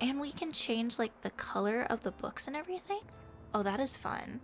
And we can change like the color of the books and everything. Oh, that is fun.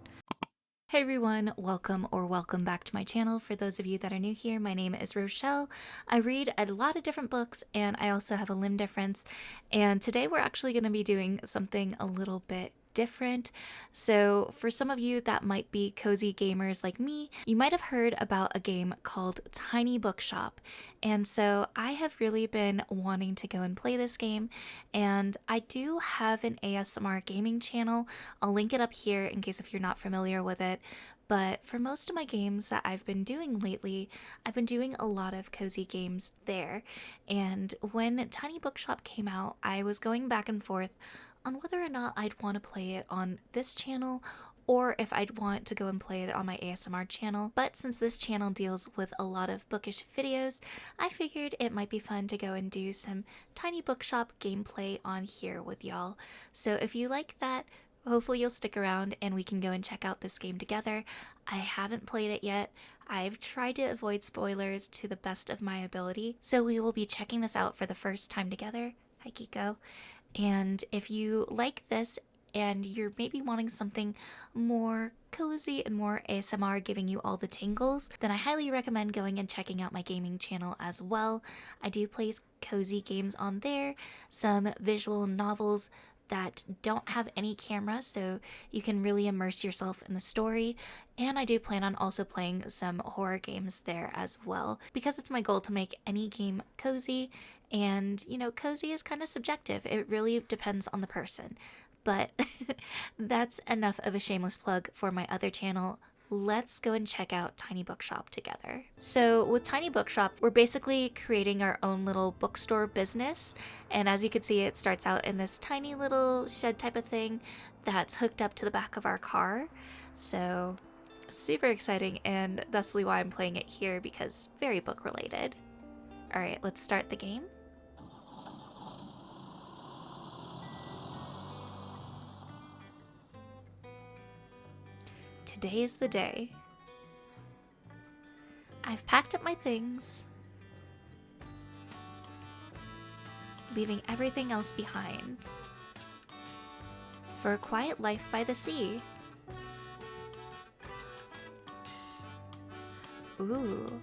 Hey everyone, welcome back to my channel. For those of you that are new here, my name is Rochelle. I read a lot of different books and I also have a limb difference. And today we're actually going to be doing something a little bit different. So for some of you that might be cozy gamers like me, you might have heard about a game called Tiny Bookshop. And so I have really been wanting to go and play this game, and I do have an ASMR gaming channel. I'll link it up here in case if you're not familiar with it. But for most of my games that I've been doing lately, I've been doing a lot of cozy games there. And when Tiny Bookshop came out, I was going back and forth on whether or not I'd want to play it on this channel or if I'd want to go and play it on my ASMR channel. But since this channel deals with a lot of bookish videos, I figured it might be fun to go and do some Tiny Bookshop gameplay on here with y'all. So if you like that, hopefully you'll stick around and we can go and check out this game together. I haven't played it yet. I've tried to avoid spoilers to the best of my ability, so we will be checking this out for the first time together. Hi Kiko. And if you like this and you're maybe wanting something more cozy and more ASMR giving you all the tingles, then I highly recommend going and checking out my gaming channel as well. I do play cozy games on there, some visual novels that don't have any camera, so you can really immerse yourself in the story. And I do plan on also playing some horror games there as well, because it's my goal to make any game cozy. And you know, cozy is kind of subjective, it really depends on the person. But that's enough of a shameless plug for my other channel. Let's go and check out Tiny Bookshop together. So with Tiny Bookshop, we're basically creating our own little bookstore business. And as you can see, it starts out in this tiny little shed type of thing that's hooked up to the back of our car. So super exciting, and thusly why I'm playing it here, because very book related. All right, let's start the game. Today is the day. I've packed up my things, leaving everything else behind for a quiet life by the sea. Ooh.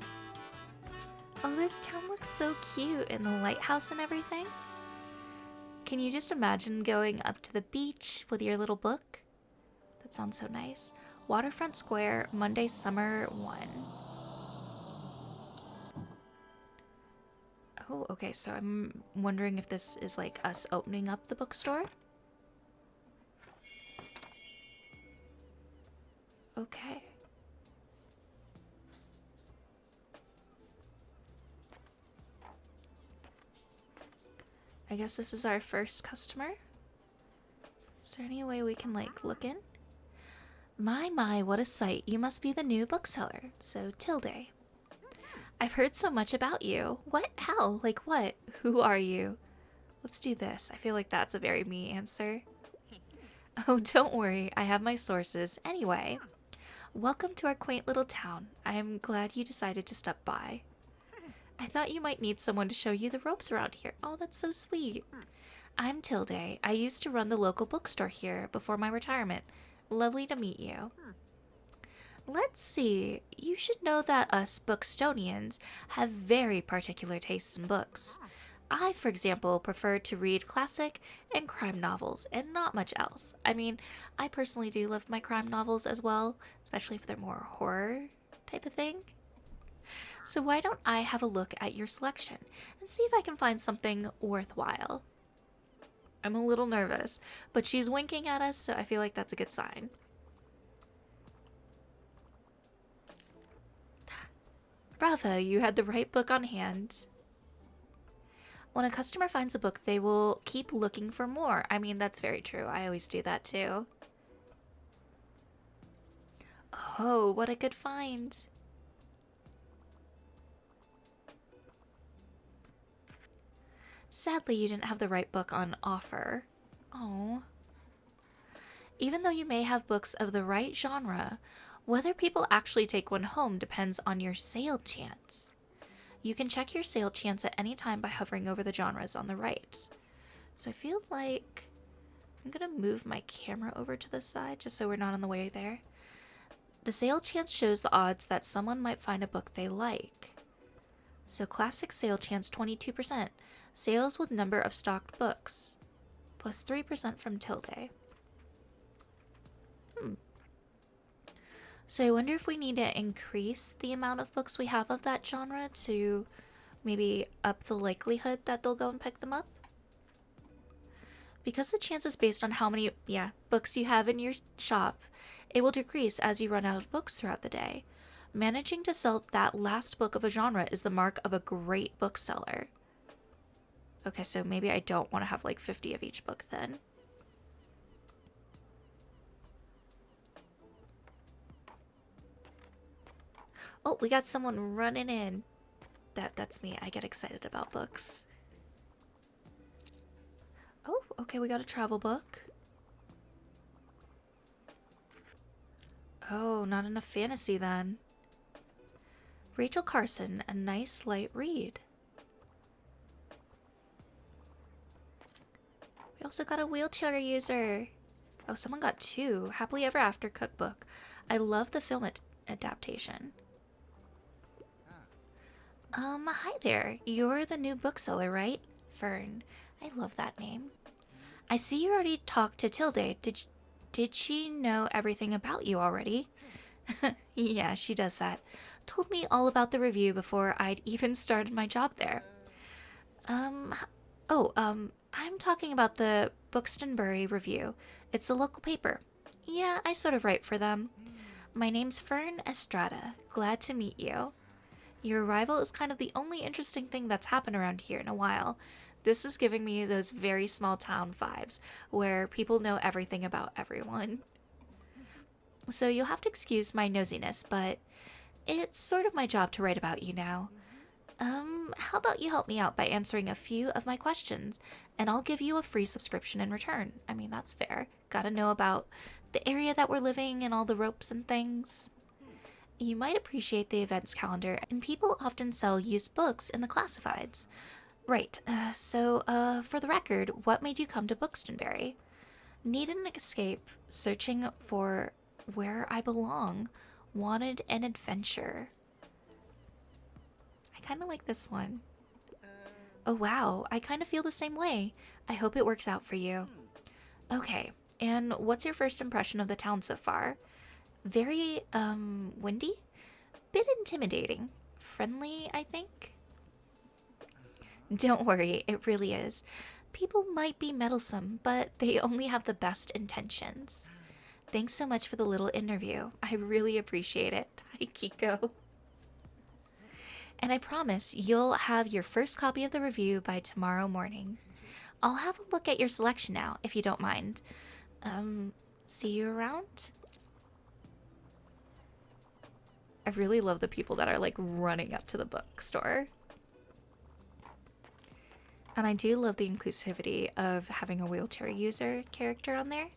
Oh, this town looks so cute, and the lighthouse and everything. Can you just imagine going up to the beach with your little book? That sounds so nice. Waterfront Square, Monday, Summer 1. Oh, okay, so I'm wondering if this is like us opening up the bookstore. Okay. I guess this is our first customer. Is there any way we can like look in? My, what a sight. You must be the new bookseller. So, Tilde. I've heard so much about you. What? How? Like what? Who are you? Let's do this. I feel like that's a very me answer. Oh, don't worry. I have my sources. Anyway, welcome to our quaint little town. I am glad you decided to stop by. I thought you might need someone to show you the ropes around here. Oh, that's so sweet. I'm Tilde. I used to run the local bookstore here before my retirement. Lovely to meet you. Let's see. You should know that us Bookstonians have very particular tastes in books. I, for example, prefer to read classic and crime novels and not much else. I mean, I personally do love my crime novels as well, especially if they're more horror type of thing. So why don't I have a look at your selection and see if I can find something worthwhile? I'm a little nervous, but she's winking at us, so I feel like that's a good sign. Bravo, you had the right book on hand. When a customer finds a book, they will keep looking for more. I mean, that's very true. I always do that too. Oh, what a good find. Sadly, you didn't have the right book on offer. Oh. Even though you may have books of the right genre, whether people actually take one home depends on your sale chance. You can check your sale chance at any time by hovering over the genres on the right. So I feel like I'm gonna move my camera over to the side just so we're not on the way there. The sale chance shows the odds that someone might find a book they like. So classic sale chance 22%. Sales with number of stocked books. Plus 3% from Tilde. So I wonder if we need to increase the amount of books we have of that genre to maybe up the likelihood that they'll go and pick them up. Because the chance is based on how many, books you have in your shop, it will decrease as you run out of books throughout the day. Managing to sell that last book of a genre is the mark of a great bookseller. Okay, so maybe I don't want to have like 50 of each book then. Oh, we got someone running in. That's me. I get excited about books. Oh, okay, we got a travel book. Oh, not enough fantasy then. Rachel Carson, a nice light read. We also got a wheelchair user. Oh, someone got 2. Happily Ever After cookbook. I love the film adaptation. Hi there. You're the new bookseller, right? Fern. I love that name. I see you already talked to Tilde. Did she know everything about you already? Yeah, she does that. Told me all about the review before I'd even started my job there. I'm talking about the Buxtonbury Review. It's a local paper. Yeah, I sort of write for them. My name's Fern Estrada. Glad to meet you. Your arrival is kind of the only interesting thing that's happened around here in a while. This is giving me those very small town vibes, where people know everything about everyone. So you'll have to excuse my nosiness, but it's sort of my job to write about you now. How about you help me out by answering a few of my questions, and I'll give you a free subscription in return. I mean, that's fair. Gotta know about the area that we're living and all the ropes and things. You might appreciate the events calendar, and people often sell used books in the classifieds. Right, so for the record, what made you come to Buxtonbury? Need an escape, searching for where I belong, wanted an adventure. I kind of like this one. Oh wow, I kind of feel the same way. I hope it works out for you. Okay, and what's your first impression of the town so far? Very, windy? Bit intimidating. Friendly, I think? Don't worry, it really is. People might be meddlesome, but they only have the best intentions. Thanks so much for the little interview. I really appreciate it. Hi, Kiko. And I promise you'll have your first copy of the review by tomorrow morning. I'll have a look at your selection now, if you don't mind. See you around? I really love the people that are like running up to the bookstore. And I do love the inclusivity of having a wheelchair user character on there.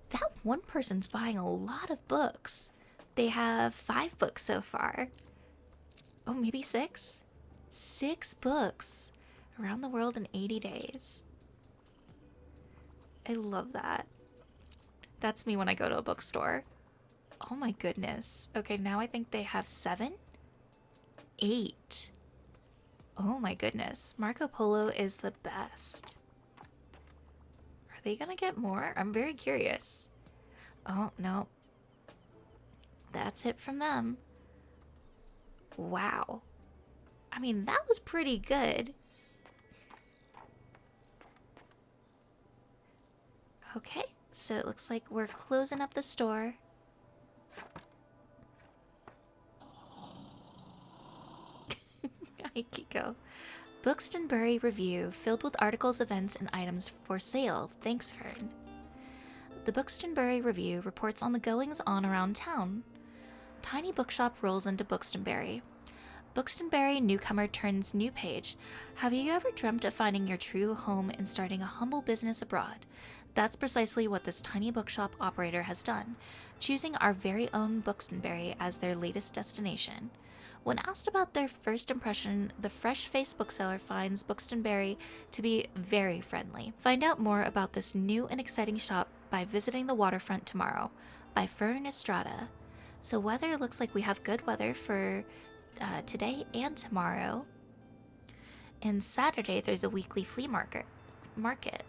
That one person's buying a lot of books. They have 5 books so far. Oh, maybe 6? 6 books around the world in 80 days. I love that. That's me when I go to a bookstore. Oh my goodness. Okay, now I think they have 7? 8. Oh my goodness. Marco Polo is the best. Are they gonna get more? I'm very curious. Oh, no. That's it from them. Wow. I mean, that was pretty good. Okay, so it looks like we're closing up the store. Hi, Kiko. Buxtonbury Review, filled with articles, events, and items for sale. Thanks, Fern. The Buxtonbury Review reports on the goings-on around town. Tiny Bookshop rolls into Buxtonbury. Buxtonbury newcomer turns new page. Have you ever dreamt of finding your true home and starting a humble business abroad? That's precisely what this tiny bookshop operator has done, choosing our very own Buxtonbury as their latest destination. When asked about their first impression, the fresh-faced bookseller finds Buxtonbury to be very friendly. Find out more about this new and exciting shop by visiting the waterfront tomorrow by Fern Estrada. So weather looks like we have good weather for today and tomorrow. And Saturday, there's a weekly flea market.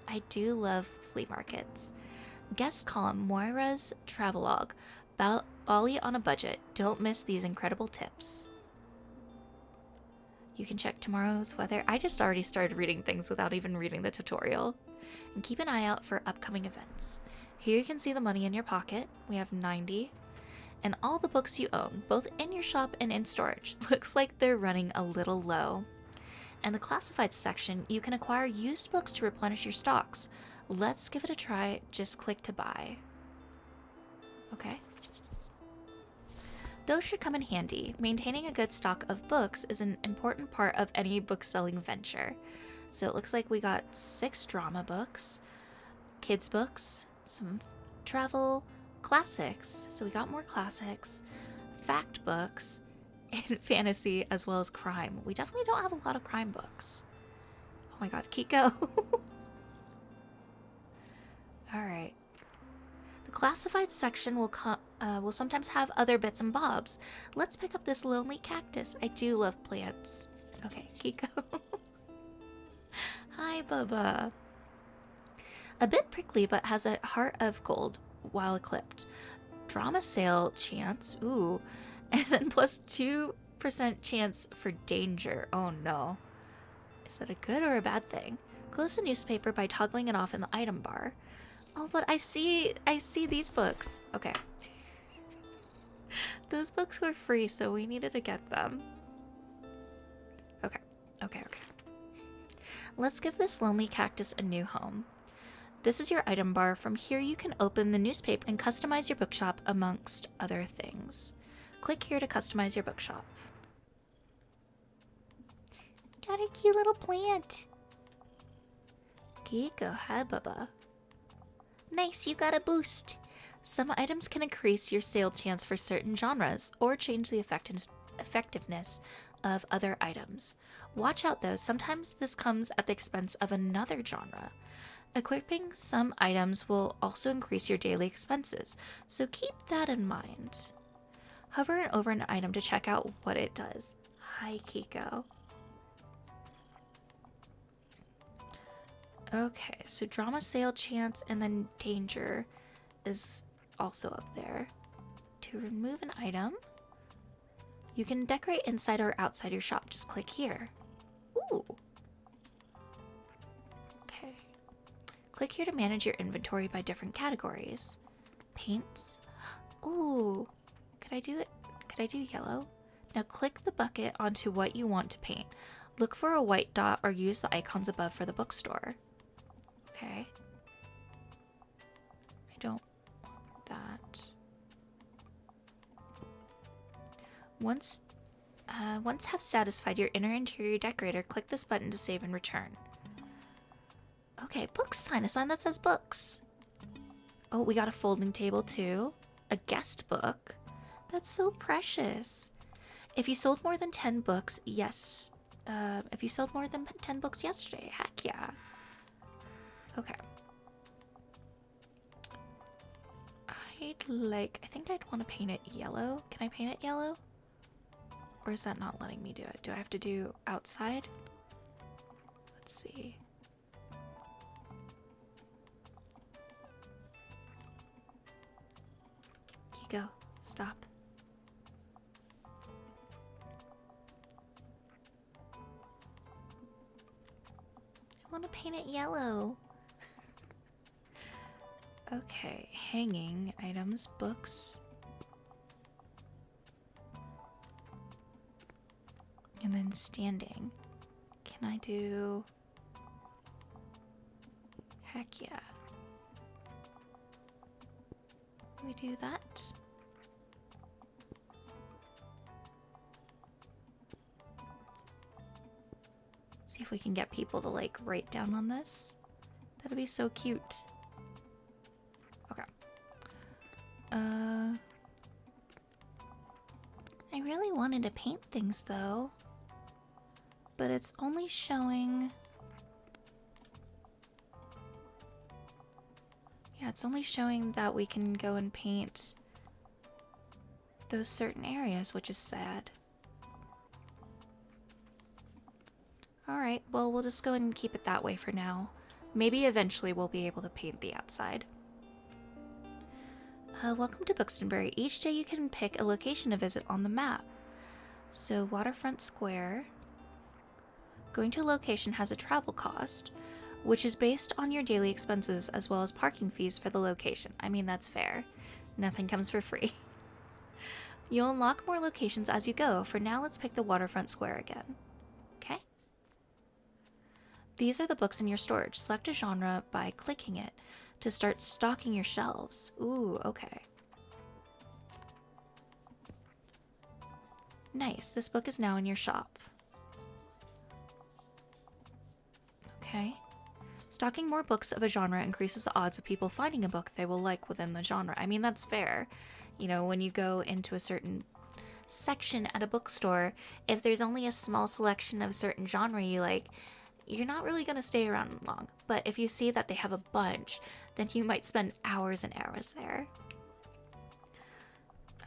I do love flea markets. Guest column, Moira's Travelogue. Bali on a budget. Don't miss these incredible tips. You can check tomorrow's weather. I just already started reading things without even reading the tutorial. And keep an eye out for upcoming events. Here you can see the money in your pocket. We have 90. And all the books you own, both in your shop and in storage. Looks like they're running a little low. And the classified section, you can acquire used books to replenish your stocks. Let's give it a try. Just click to buy. Okay. Those should come in handy. Maintaining a good stock of books is an important part of any book-selling venture. So it looks like we got 6 drama books, kids books, some travel, classics. So we got more classics, fact books, and fantasy, as well as crime. We definitely don't have a lot of crime books. Oh my god, Kiko. Alright. The classified section will sometimes have other bits and bobs. Let's pick up this lonely cactus. I do love plants. Okay, Kiko. Hi, Bubba. A bit prickly, but has a heart of gold while clipped. Drama sale chance. Ooh. And then plus 2% chance for danger. Oh no. Is that a good or a bad thing? Close the newspaper by toggling it off in the item bar. Oh, but I see these books. Okay. Those books were free, so we needed to get them. Okay. Let's give this lonely cactus a new home. This is your item bar. From here you can open the newspaper and customize your bookshop amongst other things. Click here to customize your bookshop. Got a cute little plant. Kiko, hi Bubba. Nice, you got a boost. Some items can increase your sale chance for certain genres or change the effectiveness of other items. Watch out though, sometimes this comes at the expense of another genre. Equipping some items will also increase your daily expenses, so keep that in mind. Hover over an item to check out what it does. Hi, Kiko. Okay, so drama sale chance and then danger is also up there. To remove an item, you can decorate inside or outside your shop. Just click here. Ooh. Okay. Click here to manage your inventory by different categories. Paints. Ooh. Could I do it? Could I do yellow? Now click the bucket onto what you want to paint. Look for a white dot or use the icons above for the bookstore. Okay. I don't want that. Once have satisfied your inner interior decorator, click this button to save and return. Okay, books sign. A sign that says books. Oh, we got a folding table too. A guest book. That's so precious. If you sold more than 10 books, yes. If you sold more than 10 books yesterday, heck yeah. Okay. I think I'd want to paint it yellow. Can I paint it yellow? Or is that not letting me do it? Do I have to do outside? Let's see. Kiko, stop. I want to paint it yellow. Okay, hanging items, books. And then standing. Can I do... Heck yeah. Can we do that? See if we can get people to like write down on this. That'd be so cute. Okay. I really wanted to paint things though, but it's only showing... Yeah, it's only showing that we can go and paint those certain areas, which is sad. Alright, well, we'll just go and keep it that way for now. Maybe eventually we'll be able to paint the outside. Welcome to Buxtonbury. Each day you can pick a location to visit on the map. So, Waterfront Square. Going to a location has a travel cost, which is based on your daily expenses as well as parking fees for the location. I mean, that's fair. Nothing comes for free. You'll unlock more locations as you go. For now, let's pick the Waterfront Square again. Okay? These are the books in your storage. Select a genre by clicking it to start stocking your shelves. Ooh, okay. Nice. This book is now in your shop. Okay. Stocking more books of a genre increases the odds of people finding a book they will like within the genre. I mean, that's fair. You know, when you go into a certain section at a bookstore, if there's only a small selection of a certain genre you like, you're not really going to stay around long. But if you see that they have a bunch, then you might spend hours and hours there.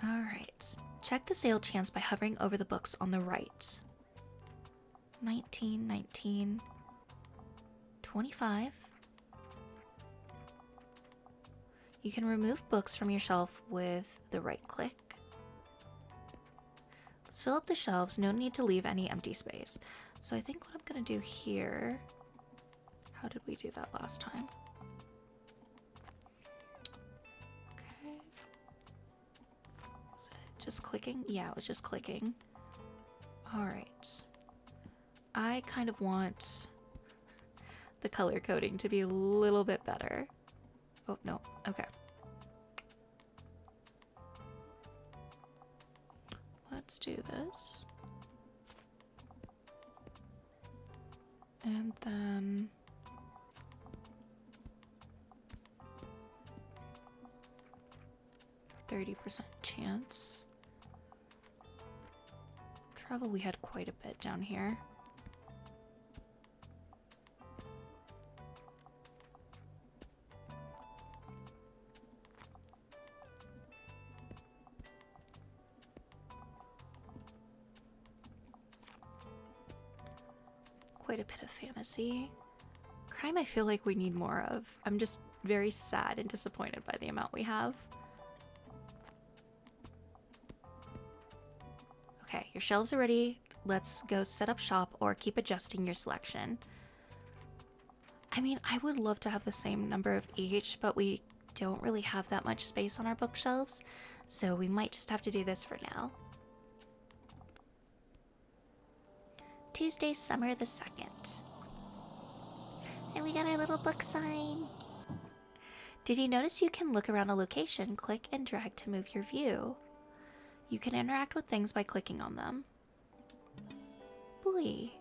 Alright. Check the sale chance by hovering over the books on the right. 19, 19, 25. You can remove books from your shelf with the right click. Let's fill up the shelves. No need to leave any empty space. So I think what I'm going to do here... How did we do that last time? Okay. Was it just clicking? Yeah, it was just clicking. Alright. I kind of want the color coding to be a little bit better. Oh, no. Okay. Let's do this. And then... 30% chance. Travel, we had quite a bit down here. Quite a bit of fantasy. Crime I feel like we need more of. I'm just very sad and disappointed by the amount we have. Okay, your shelves are ready. Let's go set up shop or keep adjusting your selection. I mean, I would love to have the same number of each, but we don't really have that much space on our bookshelves, so we might just have to do this for now. Tuesday, Summer the 2nd. And we got our little book sign. Did you notice you can look around a location, click and drag to move your view? You can interact with things by clicking on them. Boy.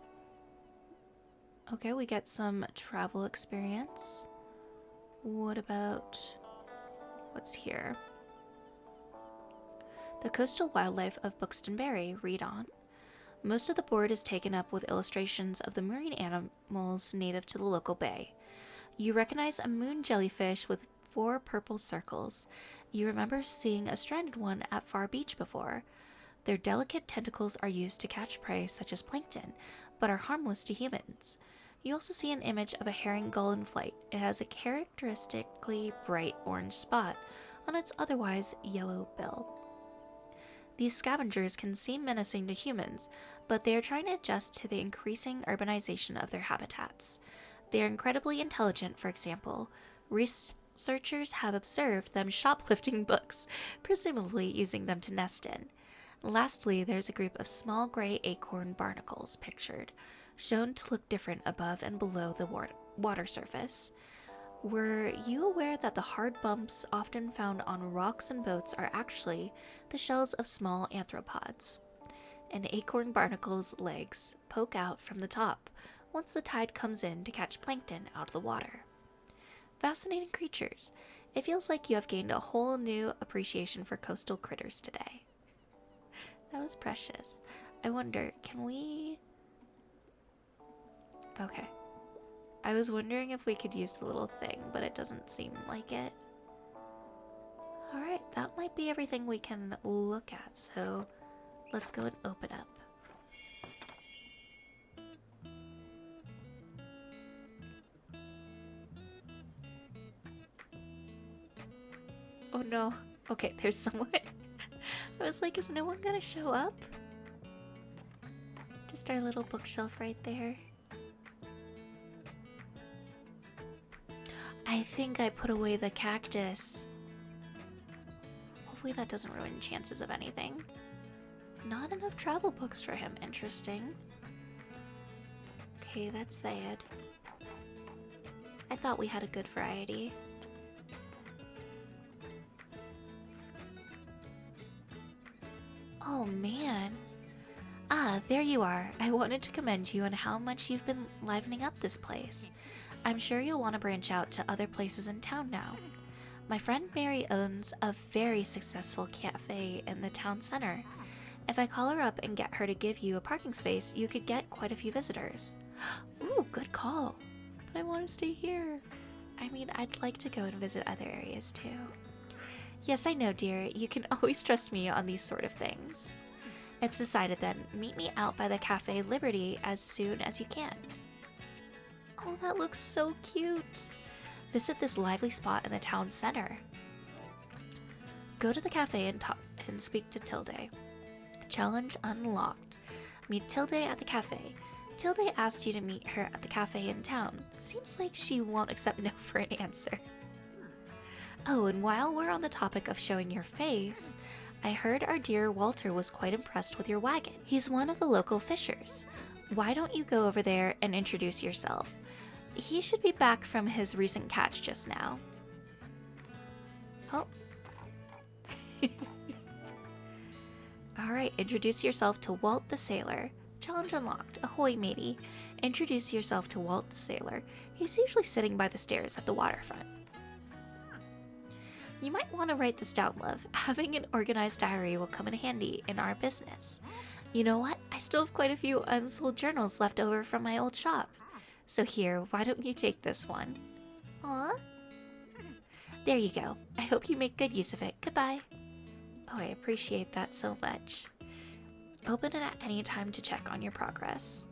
Okay, we get some travel experience. What about... what's here? The coastal wildlife of Buxtonbury. Read on. Most of the board is taken up with illustrations of the marine animals native to the local bay. You recognize a moon jellyfish with 4 purple circles. You remember seeing a stranded one at Far Beach before. Their delicate tentacles are used to catch prey such as plankton, but are harmless to humans. You also see an image of a herring gull in flight. It has a characteristically bright orange spot on its otherwise yellow bill. These scavengers can seem menacing to humans, but they are trying to adjust to the increasing urbanization of their habitats. They are incredibly intelligent, for example. Researchers have observed them shoplifting books, presumably using them to nest in. Lastly, there's a group of small gray acorn barnacles pictured, shown to look different above and below the water surface. Were you aware that the hard bumps often found on rocks and boats are actually the shells of small arthropods? An acorn barnacle's legs poke out from the top once the tide comes in to catch plankton out of the water. Fascinating creatures. It feels like you have gained a whole new appreciation for coastal critters today. That was precious. I wonder, can we... Okay. I was wondering if we could use the little thing, but it doesn't seem like it. Alright, that might be everything we can look at, so let's go and open up. Oh no. Okay, there's someone. I was like, is no one gonna show up? Just our little bookshelf right there. I think I put away the cactus. Hopefully that doesn't ruin chances of anything. Not enough travel books for him. Interesting. Okay, that's sad. I thought we had a good variety. Oh man. Ah, there you are. I wanted to commend you on how much you've been livening up this place. I'm sure you'll want to branch out to other places in town now. My friend Mary owns a very successful cafe in the town center. If I call her up and get her to give you a parking space, you could get quite a few visitors. Ooh, good call. But I want to stay here. I mean, I'd like to go and visit other areas too. Yes, I know, dear. You can always trust me on these sort of things. It's decided then. Meet me out by the Cafe Liberty as soon as you can. Oh, that looks so cute. Visit this lively spot in the town center. Go to the cafe and speak to Tilde. Challenge unlocked. Meet Tilde at the cafe. Tilde asked you to meet her at the cafe in town. Seems like she won't accept no for an answer. Oh, and while we're on the topic of showing your face, I heard our dear Walter was quite impressed with your wagon. He's one of the local fishers. Why don't you go over there and introduce yourself? He should be back from his recent catch just now. Oh. Alright, introduce yourself to Walt the Sailor. Challenge unlocked. Ahoy, matey. Introduce yourself to Walt the Sailor. He's usually sitting by the stairs at the waterfront. You might want to write this down, love. Having an organized diary will come in handy in our business. You know what? I still have quite a few unsold journals left over from my old shop. So here, why don't you take this one? Aw. There you go. I hope you make good use of it. Goodbye. Oh, I appreciate that so much. Open it at any time to check on your progress.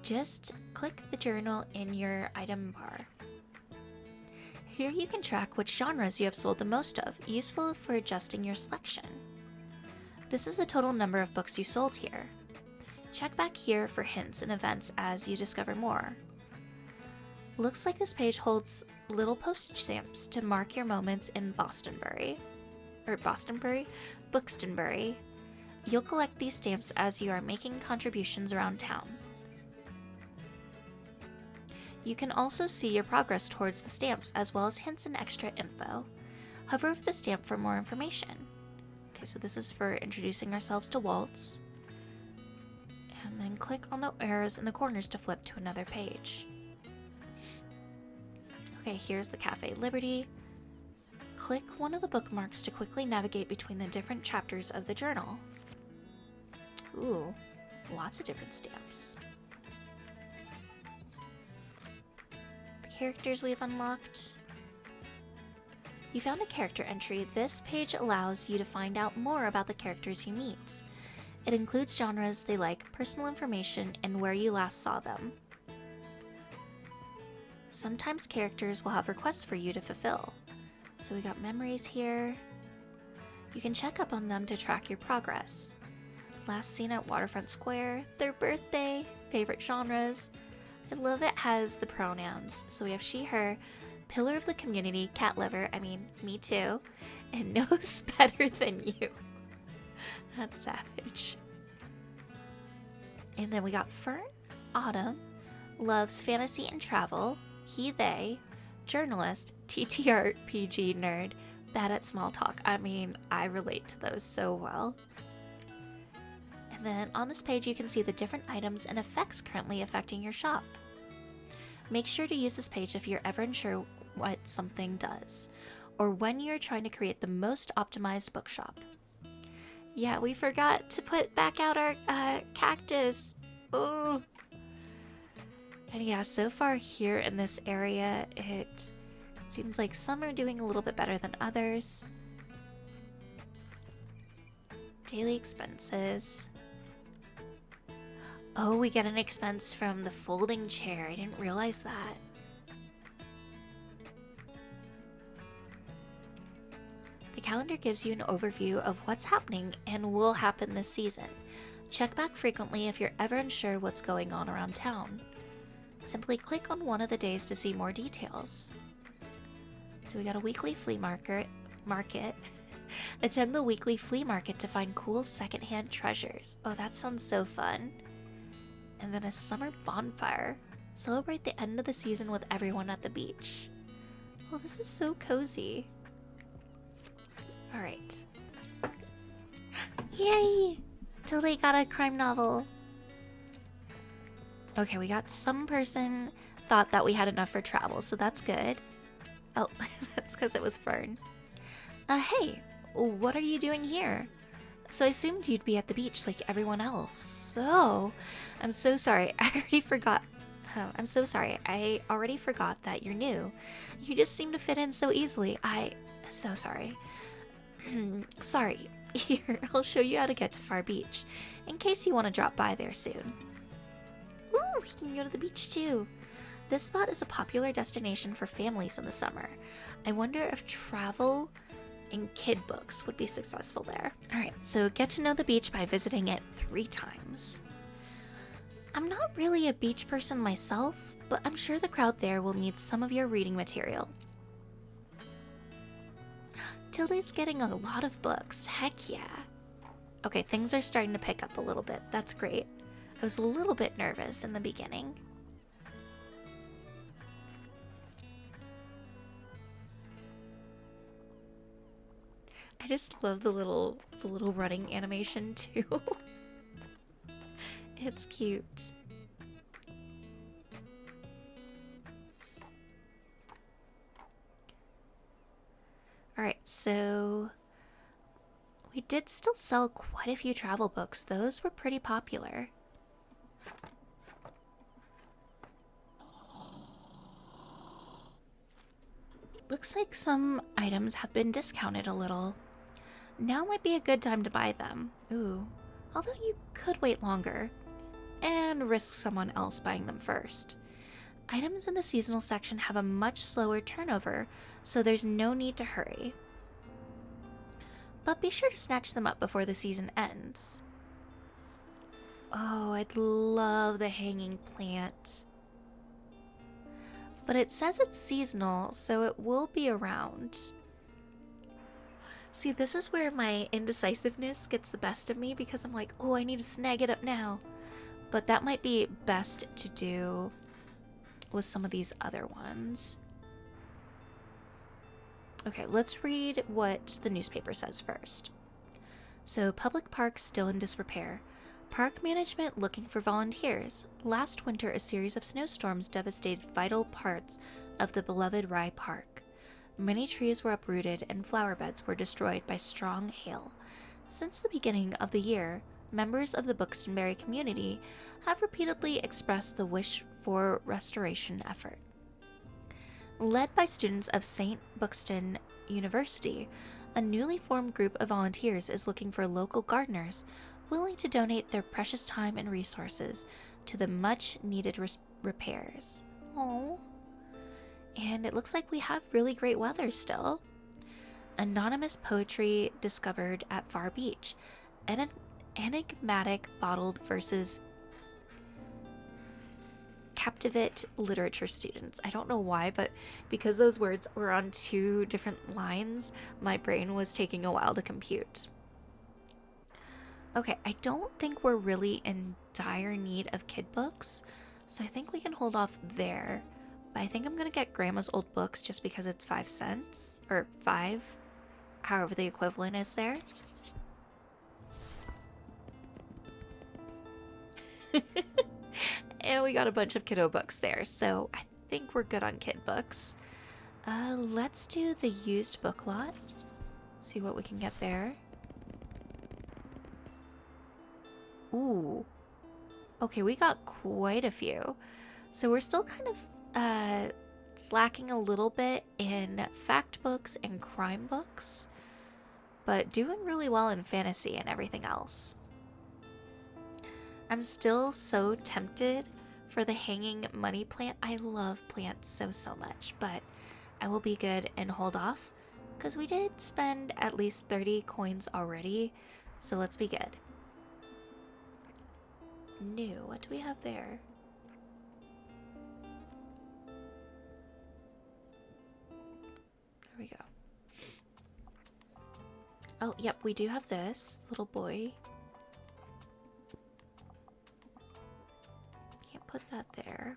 Just click the journal in your item bar. Here you can track which genres you have sold the most of, useful for adjusting your selection. This is the total number of books you sold here. Check back here for hints and events as you discover more. Looks like this page holds little postage stamps to mark your moments in Buxtonbury. You'll collect these stamps as you are making contributions around town. You can also see your progress towards the stamps as well as hints and extra info. Hover over the stamp for more information. Okay, so this is for introducing ourselves to Waltz. And then click on the arrows in the corners to flip to another page. Okay, here's the Cafe Liberty. Click one of the bookmarks to quickly navigate between the different chapters of the journal. Ooh, lots of different stamps. The characters we've unlocked. You found a character entry. This page allows you to find out more about the characters you meet. It includes genres they like, personal information, and where you last saw them. Sometimes characters will have requests for you to fulfill. So we got memories here. You can check up on them to track your progress. Last seen at Waterfront Square, their birthday, favorite genres. I love it has the pronouns. So we have she, her, pillar of the community, cat lover, I mean, me too, and knows better than you. That's savage. And then we got Fern, Autumn, loves fantasy and travel, he, they, journalist, TTRPG nerd, bad at small talk. I mean, I relate to those so well. And then on this page you can see the different items and effects currently affecting your shop. Make sure to use this page if you're ever unsure what something does, or when you're trying to create the most optimized bookshop. Yeah, we forgot to put back out our cactus. Oh. And yeah, so far here in this area, it seems like some are doing a little bit better than others. Daily expenses. Oh, we get an expense from the folding chair. I didn't realize that. The calendar gives you an overview of what's happening and will happen this season. Check back frequently if you're ever unsure what's going on around town. Simply click on one of the days to see more details. So we got a weekly flea market. Attend the weekly flea market to find cool secondhand treasures. Oh, that sounds so fun. And then a summer bonfire. Celebrate the end of the season with everyone at the beach. Oh, this is so cozy. All right. Yay! Tilly got a crime novel. Okay, we got some person thought that we had enough for travel, so that's good. Oh, that's because it was Fern. Hey, what are you doing here? So I assumed you'd be at the beach like everyone else. So, I'm so sorry. I already forgot. I'm so sorry. I already forgot that you're new. You just seem to fit in so easily. So sorry. Sorry. Here, I'll show you how to get to Far Beach, in case you want to drop by there soon. Ooh, we can go to the beach too. This spot is a popular destination for families in the summer. I wonder if travel and kid books would be successful there. Alright, so get to know the beach by visiting it 3 times. I'm not really a beach person myself, but I'm sure the crowd there will need some of your reading material. Tilly's getting a lot of books, heck yeah. Okay, things are starting to pick up a little bit, that's great. I was a little bit nervous in the beginning. I just love the little running animation too. It's cute. Alright, so we did still sell quite a few travel books. Those were pretty popular. Looks like some items have been discounted a little. Now might be a good time to buy them. Ooh, although you could wait longer and risk someone else buying them first. Items in the seasonal section have a much slower turnover, so there's no need to hurry. But be sure to snatch them up before the season ends. Oh, I'd love the hanging plant. But it says it's seasonal, so it will be around. See, this is where my indecisiveness gets the best of me because I'm like, oh, I need to snag it up now. But that might be best to do with some of these other ones. Okay, let's read what the newspaper says first. So, public parks still in disrepair. Park management looking for volunteers. Last winter, a series of snowstorms devastated vital parts of the beloved Rye Park. Many trees were uprooted and flower beds were destroyed by strong hail. Since the beginning of the year, members of the Buxtonbury community have repeatedly expressed the wish for restoration effort. Led by students of St. Buxton University, a newly formed group of volunteers is looking for local gardeners willing to donate their precious time and resources to the much-needed repairs. Oh, and it looks like we have really great weather still. Anonymous poetry discovered at Far Beach. Enigmatic bottled versus captivate literature students. I don't know why, but because those words were on 2 different lines, my brain was taking a while to compute. Okay, I don't think we're really in dire need of kid books, so I think we can hold off there. But I think I'm gonna get Grandma's old books just because it's 5 cents, or 5, however the equivalent is there. And we got a bunch of kiddo books there, so I think we're good on kid books. Let's do the used book lot. See what we can get there. Ooh. Okay, we got quite a few. So we're still kind of slacking a little bit in fact books and crime books, but doing really well in fantasy and everything else. I'm still so tempted for the hanging money plant. I love plants so much, but I will be good and hold off because we did spend at least 30 coins already, so let's be good. New, what do we have there? There we go. Oh, yep, we do have this little boy. Can't put that there.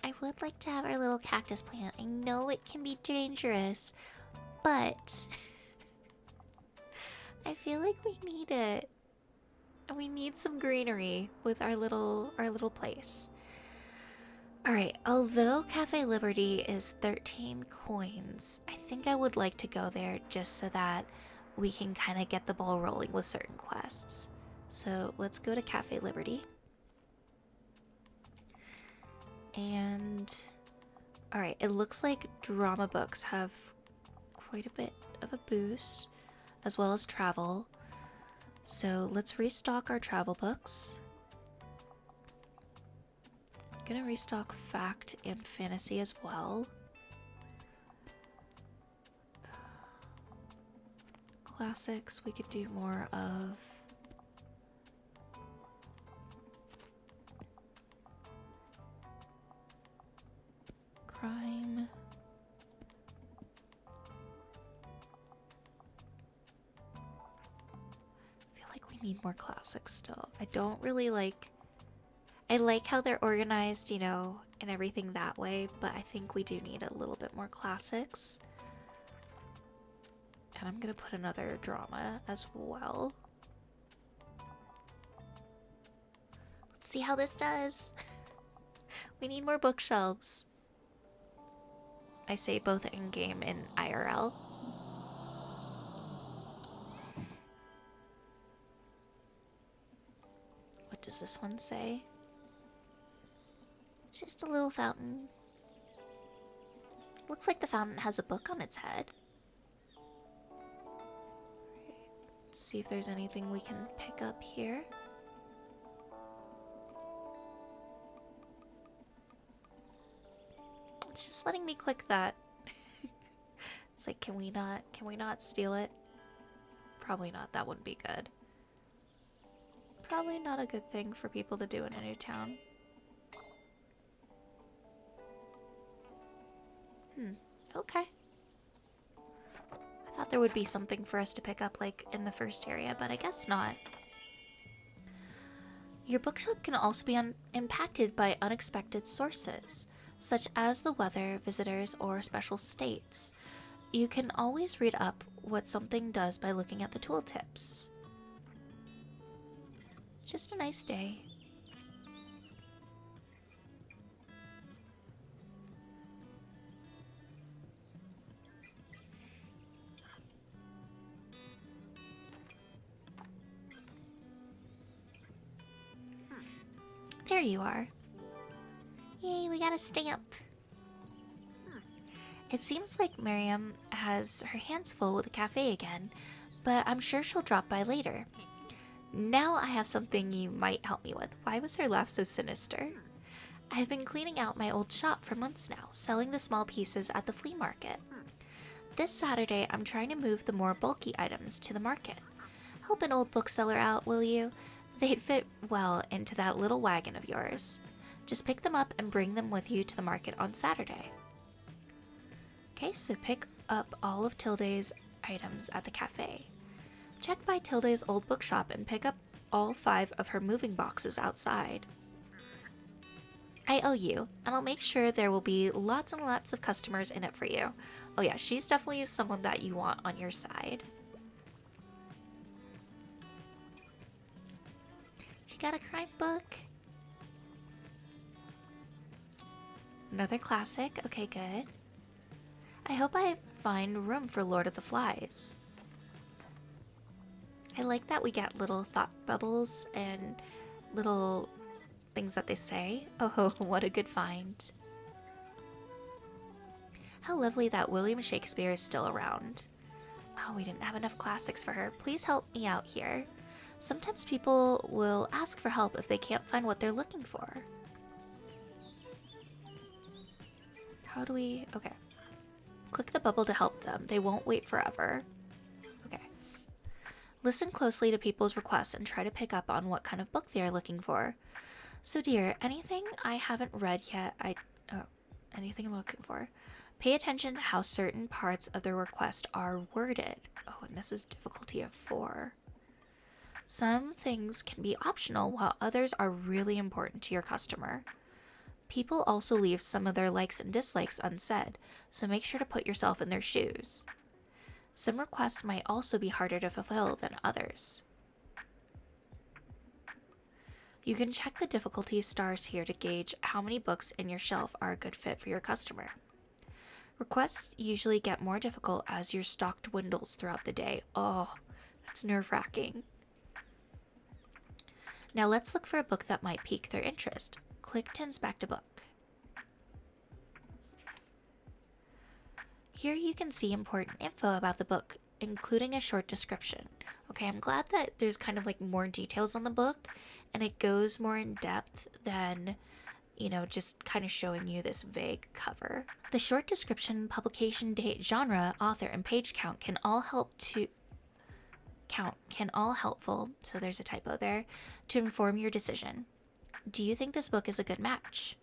I would like to have our little cactus plant. I know it can be dangerous, but I feel like we need it. We need some greenery with our little place. Alright, although Cafe Liberty is 13 coins, I think I would like to go there just so that we can kind of get the ball rolling with certain quests. So let's go to Cafe Liberty. And alright, it looks like drama books have quite a bit of a boost, as well as travel. So let's restock our travel books. Gonna restock fact and fantasy as well. Classics, we could do more of. Crime. I feel like we need more classics still. I don't really like. I like how they're organized, you know, and everything that way, but I think we do need a little bit more classics. And I'm gonna put another drama as well. Let's see how this does. We need more bookshelves. I say both in-game and IRL. What does this one say? Just a little fountain. Looks like the fountain has a book on its head. Let's see if there's anything we can pick up here. It's just letting me click that. It's like, can we not steal it? Probably not, that wouldn't be good. Probably not a good thing for people to do in a new town. Okay. I thought there would be something for us to pick up, like, in the first area, but I guess not. Your bookshop can also be impacted by unexpected sources, such as the weather, visitors, or special states. You can always read up what something does by looking at the tooltips. Just a nice day. There you are. Yay, we got a stamp. It seems like Miriam has her hands full with the cafe again, but I'm sure she'll drop by later. Now I have something you might help me with. Why was her laugh so sinister? I've been cleaning out my old shop for months now, selling the small pieces at the flea market. This Saturday, I'm trying to move the more bulky items to the market. Help an old bookseller out, will you? They'd fit well into that little wagon of yours. Just pick them up and bring them with you to the market on Saturday. Okay, so pick up all of Tilde's items at the cafe. Check by Tilde's old bookshop and pick up all 5 of her moving boxes outside. I owe you, and I'll make sure there will be lots and lots of customers in it for you. Oh yeah, she's definitely someone that you want on your side. She got a crime book. Another classic. Okay, good. I hope I find room for Lord of the Flies. I like that we get little thought bubbles and little things that they say. Oh, what a good find. How lovely that William Shakespeare is still around. Oh, we didn't have enough classics for her. Please help me out here. Sometimes people will ask for help if they can't find what they're looking for. How do we... Okay. Click the bubble to help them. They won't wait forever. Okay. Listen closely to people's requests and try to pick up on what kind of book they are looking for. So dear, anything I haven't read yet, anything I'm looking for. Pay attention to how certain parts of the request are worded. Oh, and this is difficulty of 4. Some things can be optional while others are really important to your customer. People also leave some of their likes and dislikes unsaid, so make sure to put yourself in their shoes. Some requests might also be harder to fulfill than others. You can check the difficulty stars here to gauge how many books in your shelf are a good fit for your customer. Requests usually get more difficult as your stock dwindles throughout the day. Oh, that's nerve-wracking. Now let's look for a book that might pique their interest. Click to inspect a book. Here you can see important info about the book, including a short description. Okay, I'm glad that there's kind of like more details on the book, and it goes more in depth than, you know, just kind of showing you this vague cover. The short description, publication date, genre, author, and page count can all helpful, so there's a typo there, to inform your decision. Do you think this book is a good match?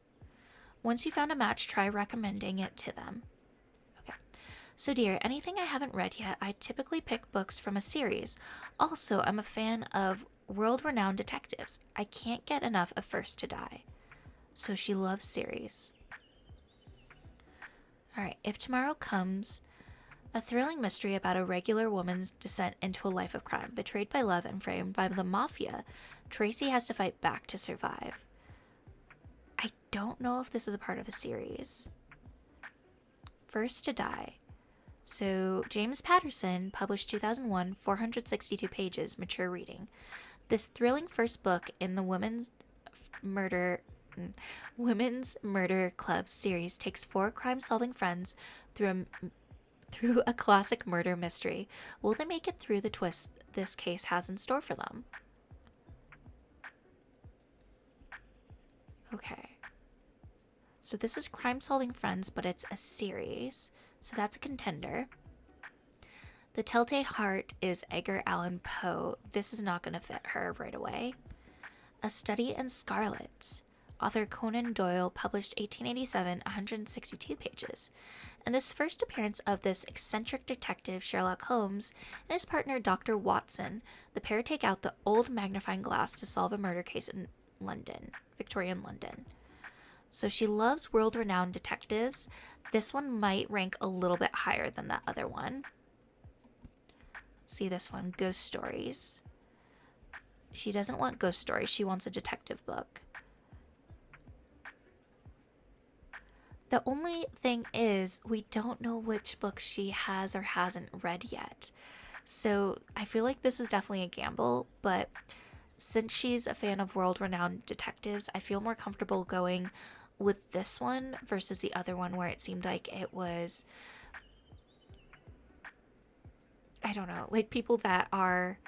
Once you found a match, try recommending it to them. Okay. So dear, anything I haven't read yet, I typically pick books from a series. Also, I'm a fan of world-renowned detectives. I can't get enough of First to Die. So she loves series. Alright, If Tomorrow Comes, a thrilling mystery about a regular woman's descent into a life of crime. Betrayed by love and framed by the mafia, Tracy has to fight back to survive. I don't know if this is a part of a series. First to Die. So James Patterson published 2001, 462 pages, mature reading. This thrilling first book in the Women's Murder Club series takes 4 crime-solving friends through a classic murder mystery. Will they make it through the twist this case has in store for them? Okay. So this is Crime-Solving Friends, but it's a series. So that's a contender. The Telltale Heart is Edgar Allan Poe. This is not going to fit her right away. A Study in Scarlet. Author Conan Doyle published 1887, 162 pages. And this first appearance of this eccentric detective Sherlock Holmes and his partner Dr. Watson, the pair take out the old magnifying glass to solve a murder case in London, Victorian London. So she loves world-renowned detectives. This one might rank a little bit higher than that other one. Let's see this one, Ghost Stories. She doesn't want ghost stories, she wants a detective book. The only thing is, we don't know which books she has or hasn't read yet. So I feel like this is definitely a gamble, but since she's a fan of world-renowned detectives, I feel more comfortable going with this one versus the other one where it seemed like it was, I don't know, like people that are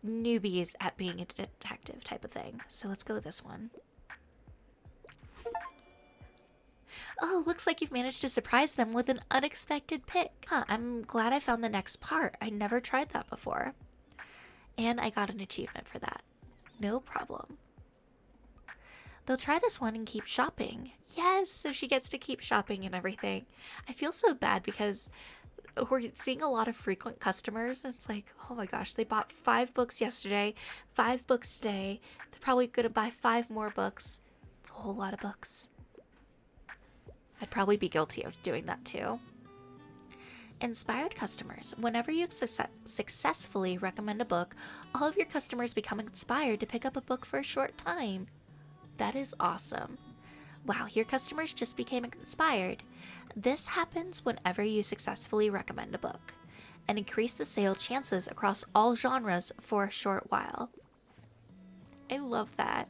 newbies at being a detective type of thing. So let's go with this one. Oh, looks like you've managed to surprise them with an unexpected pick. Huh, I'm glad I found the next part. I never tried that before. And I got an achievement for that. No problem. They'll try this one and keep shopping. Yes, so she gets to keep shopping and everything. I feel so bad because we're seeing a lot of frequent customers. It's like, oh my gosh, they bought 5 books yesterday, 5 books today. They're probably going to buy 5 more books. It's a whole lot of books. I'd probably be guilty of doing that too. Inspired customers. Whenever you successfully recommend a book, all of your customers become inspired to pick up a book for a short time. That is awesome. Wow, your customers just became inspired. This happens whenever you successfully recommend a book. and increase the sale chances across all genres for a short while. I love that.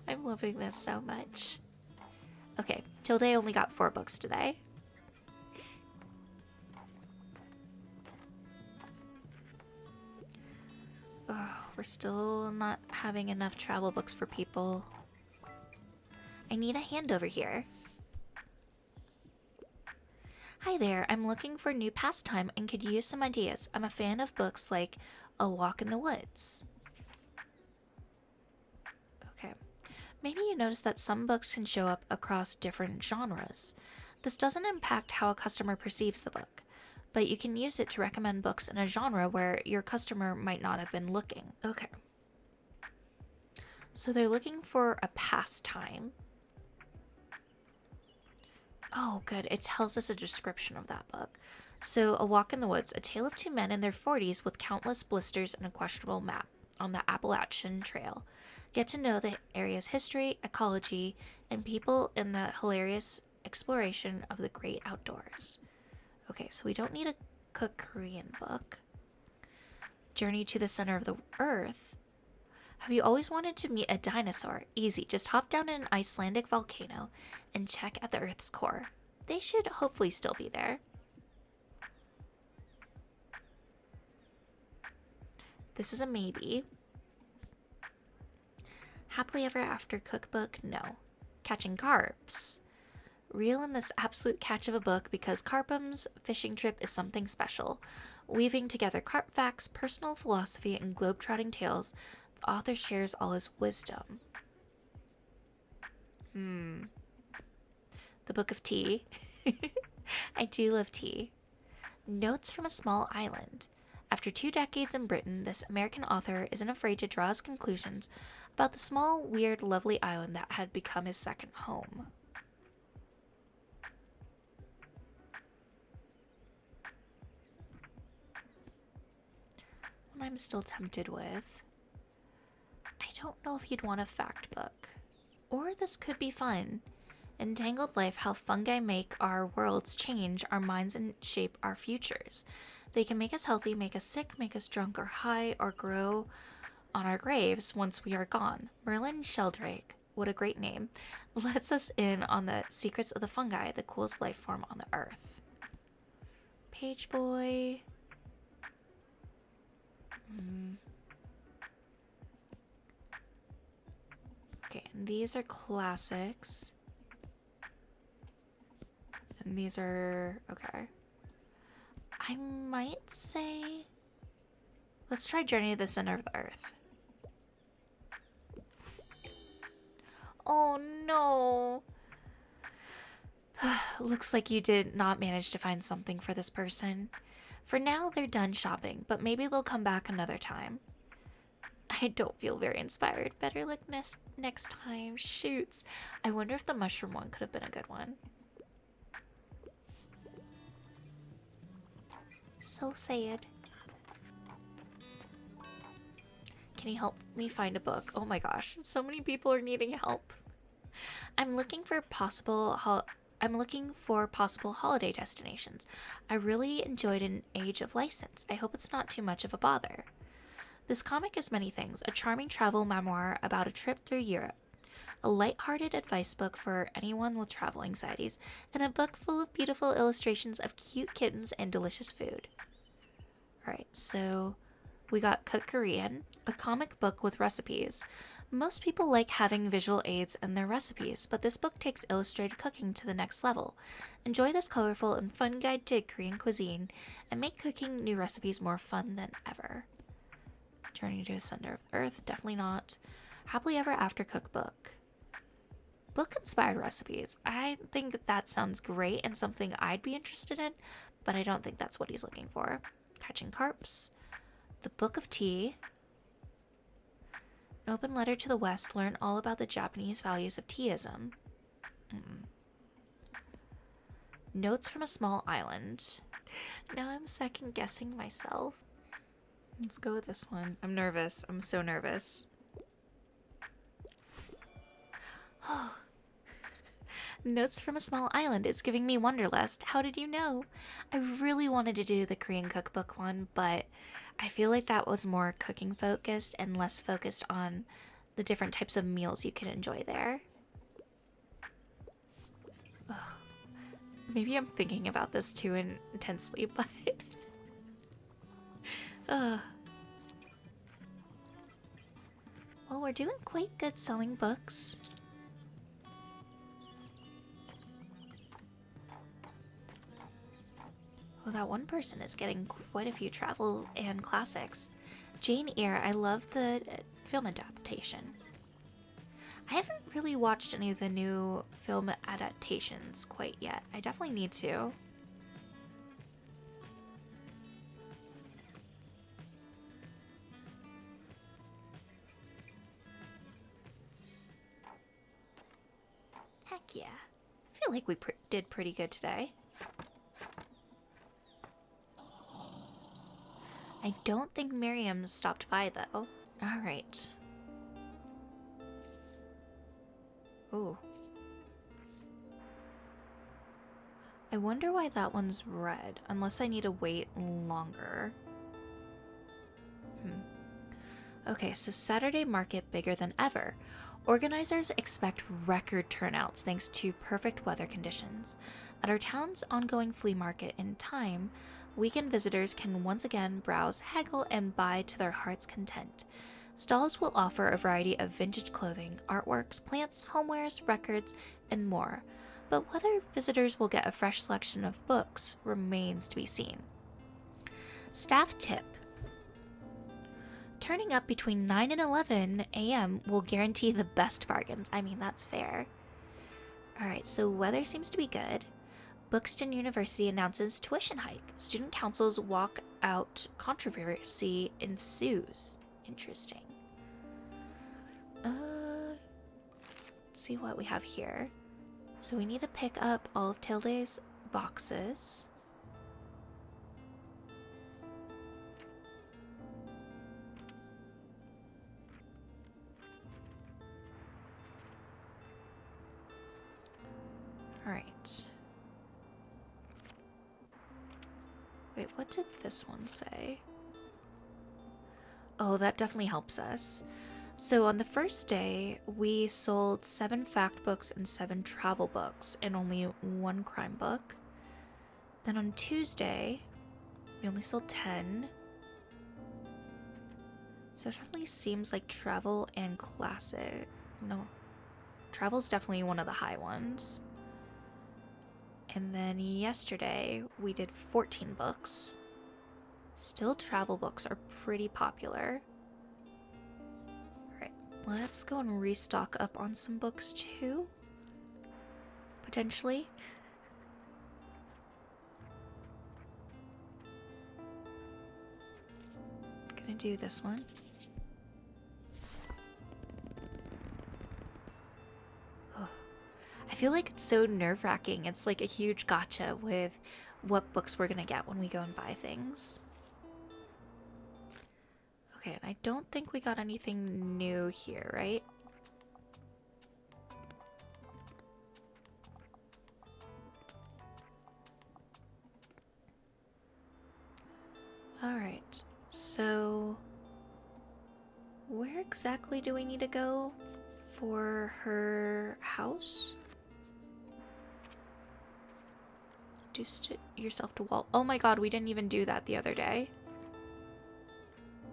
I'm loving this so much. Okay, Tilde only got 4 books today. Oh, we're still not having enough travel books for people. I need a hand over here. Hi there, I'm looking for a new pastime and could use some ideas. I'm a fan of books like A Walk in the Woods. Okay. Maybe you notice that some books can show up across different genres. This doesn't impact how a customer perceives the book, but you can use it to recommend books in a genre where your customer might not have been looking. Okay. So they're looking for a pastime. Oh, good. It tells us a description of that book. So, A Walk in the Woods, a tale of 2 men in their 40s with countless blisters and a questionable map on the Appalachian Trail. Get to know the area's history, ecology, and people in the hilarious exploration of the great outdoors. Okay, so we don't need a cook Korean book. Journey to the Center of the Earth. Have you always wanted to meet a dinosaur? Easy, just hop down an Icelandic volcano and check at the Earth's core. They should hopefully still be there. This is a maybe. Happily Ever After cookbook? No. Catching carps. Reel in this absolute catch of a book because Carpum's fishing trip is something special. Weaving together carp facts, personal philosophy, and globe-trotting tales, the author shares all his wisdom. The Book of Tea. I do love tea. Notes from a Small Island. After 2 decades in Britain, this American author isn't afraid to draw his conclusions about the small, weird, lovely island that had become his second home. One I'm still tempted with. I don't know if you'd want a fact book. Or this could be fun. Entangled Life, How Fungi Make Our Worlds Change Our Minds and Shape Our Futures. They can make us healthy, make us sick, make us drunk or high, or grow on our graves once we are gone. Merlin Sheldrake, what a great name, lets us in on the secrets of the fungi, the coolest life form on the earth. Page Boy. Okay, and these are classics. And these are, okay. I might say, let's try Journey to the Center of the Earth. Oh no. Looks like you did not manage to find something for this person. For now, they're done shopping, but maybe they'll come back another time. I don't feel very inspired. Better luck next time. Shoots. I wonder if the mushroom one could have been a good one. So sad. Can you help me find a book? Oh my gosh, so many people are needing help. I'm looking for possible holiday destinations. I really enjoyed An Age of License. I hope it's not too much of a bother. This comic is many things: a charming travel memoir about a trip through Europe, a light-hearted advice book for anyone with travel anxieties, and a book full of beautiful illustrations of cute kittens and delicious food. Alright, so we got Cook Korean, a comic book with recipes. Most people like having visual aids in their recipes, but this book takes illustrated cooking to the next level. Enjoy this colorful and fun guide to Korean cuisine and make cooking new recipes more fun than ever. Journey to the Center of the Earth, definitely not. Happily Ever After cookbook. Book-inspired recipes. I think that sounds great and something I'd be interested in, but I don't think that's what he's looking for. Catching Carps. The Book of Tea. An Open Letter to the West. Learn all about the Japanese values of teaism. Notes from a Small Island. Now I'm second guessing myself. Let's go with this one. I'm nervous. I'm so nervous. Notes from a Small Island is giving me Wanderlust. How did you know? I really wanted to do the Korean cookbook one, but I feel like that was more cooking focused and less focused on the different types of meals you can enjoy there. Ugh. Maybe I'm thinking about this too intensely, but well, we're doing quite good selling books. Well, that one person is getting quite a few travel and classics. Jane Eyre, I love the film adaptation. I haven't really watched any of the new film adaptations quite yet. I definitely need to. Heck yeah. I feel like we did pretty good today. I don't think Miriam stopped by, though. Alright. Ooh. I wonder why that one's red, unless I need to wait longer. Okay, so Saturday market bigger than ever. Organizers expect record turnouts thanks to perfect weather conditions. At our town's ongoing flea market in time, weekend visitors can once again browse, haggle, and buy to their heart's content. Stalls will offer a variety of vintage clothing, artworks, plants, homewares, records, and more. But whether visitors will get a fresh selection of books remains to be seen. Staff tip. Turning up between 9 and 11 a.m. will guarantee the best bargains. I mean, that's fair. Alright, so weather seems to be good. Buxton University announces tuition hike. Student council's walk-out controversy ensues. Interesting. Let's see what we have here. So we need to pick up all of Tilde's boxes. Alright. Wait, what did this one say? Oh, that definitely helps us. So on the first day, we sold 7 fact books and 7 travel books and only 1 crime book. Then on Tuesday, we only sold 10. So it definitely seems like travel and classic. No, travel's definitely one of the high ones. And then yesterday, we did 14 books. Still, travel books are pretty popular. Alright, let's go and restock up on some books too. Potentially. Gonna do this one. I feel like it's so nerve-wracking. It's like a huge gotcha with what books we're gonna get when we go and buy things. Okay, and I don't think we got anything new here, right? Alright, so where exactly do we need to go for her house? Introduce yourself to Walt. Oh my god, we didn't even do that the other day.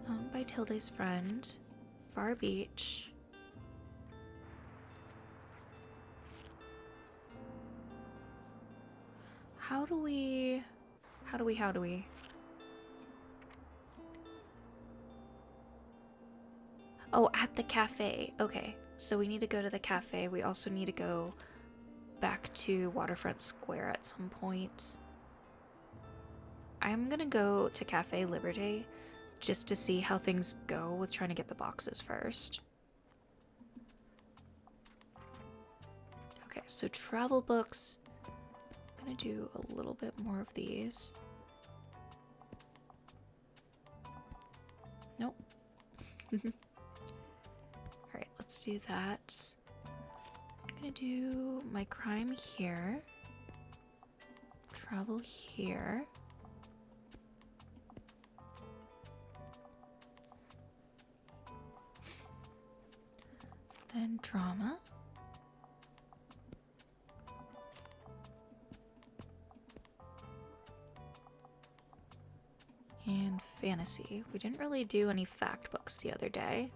Owned by Tilde's friend. Far Beach. How do we... Oh, at the cafe. Okay, so we need to go to the cafe. We also need to go back to Waterfront Square at some point. I'm gonna go to Cafe Liberté just to see how things go with trying to get the boxes first. Okay, so travel books. I'm gonna do a little bit more of these. Nope. Alright, let's do that. I'm gonna do my crime here. Travel here. Then drama. And fantasy. We didn't really do any fact books the other day.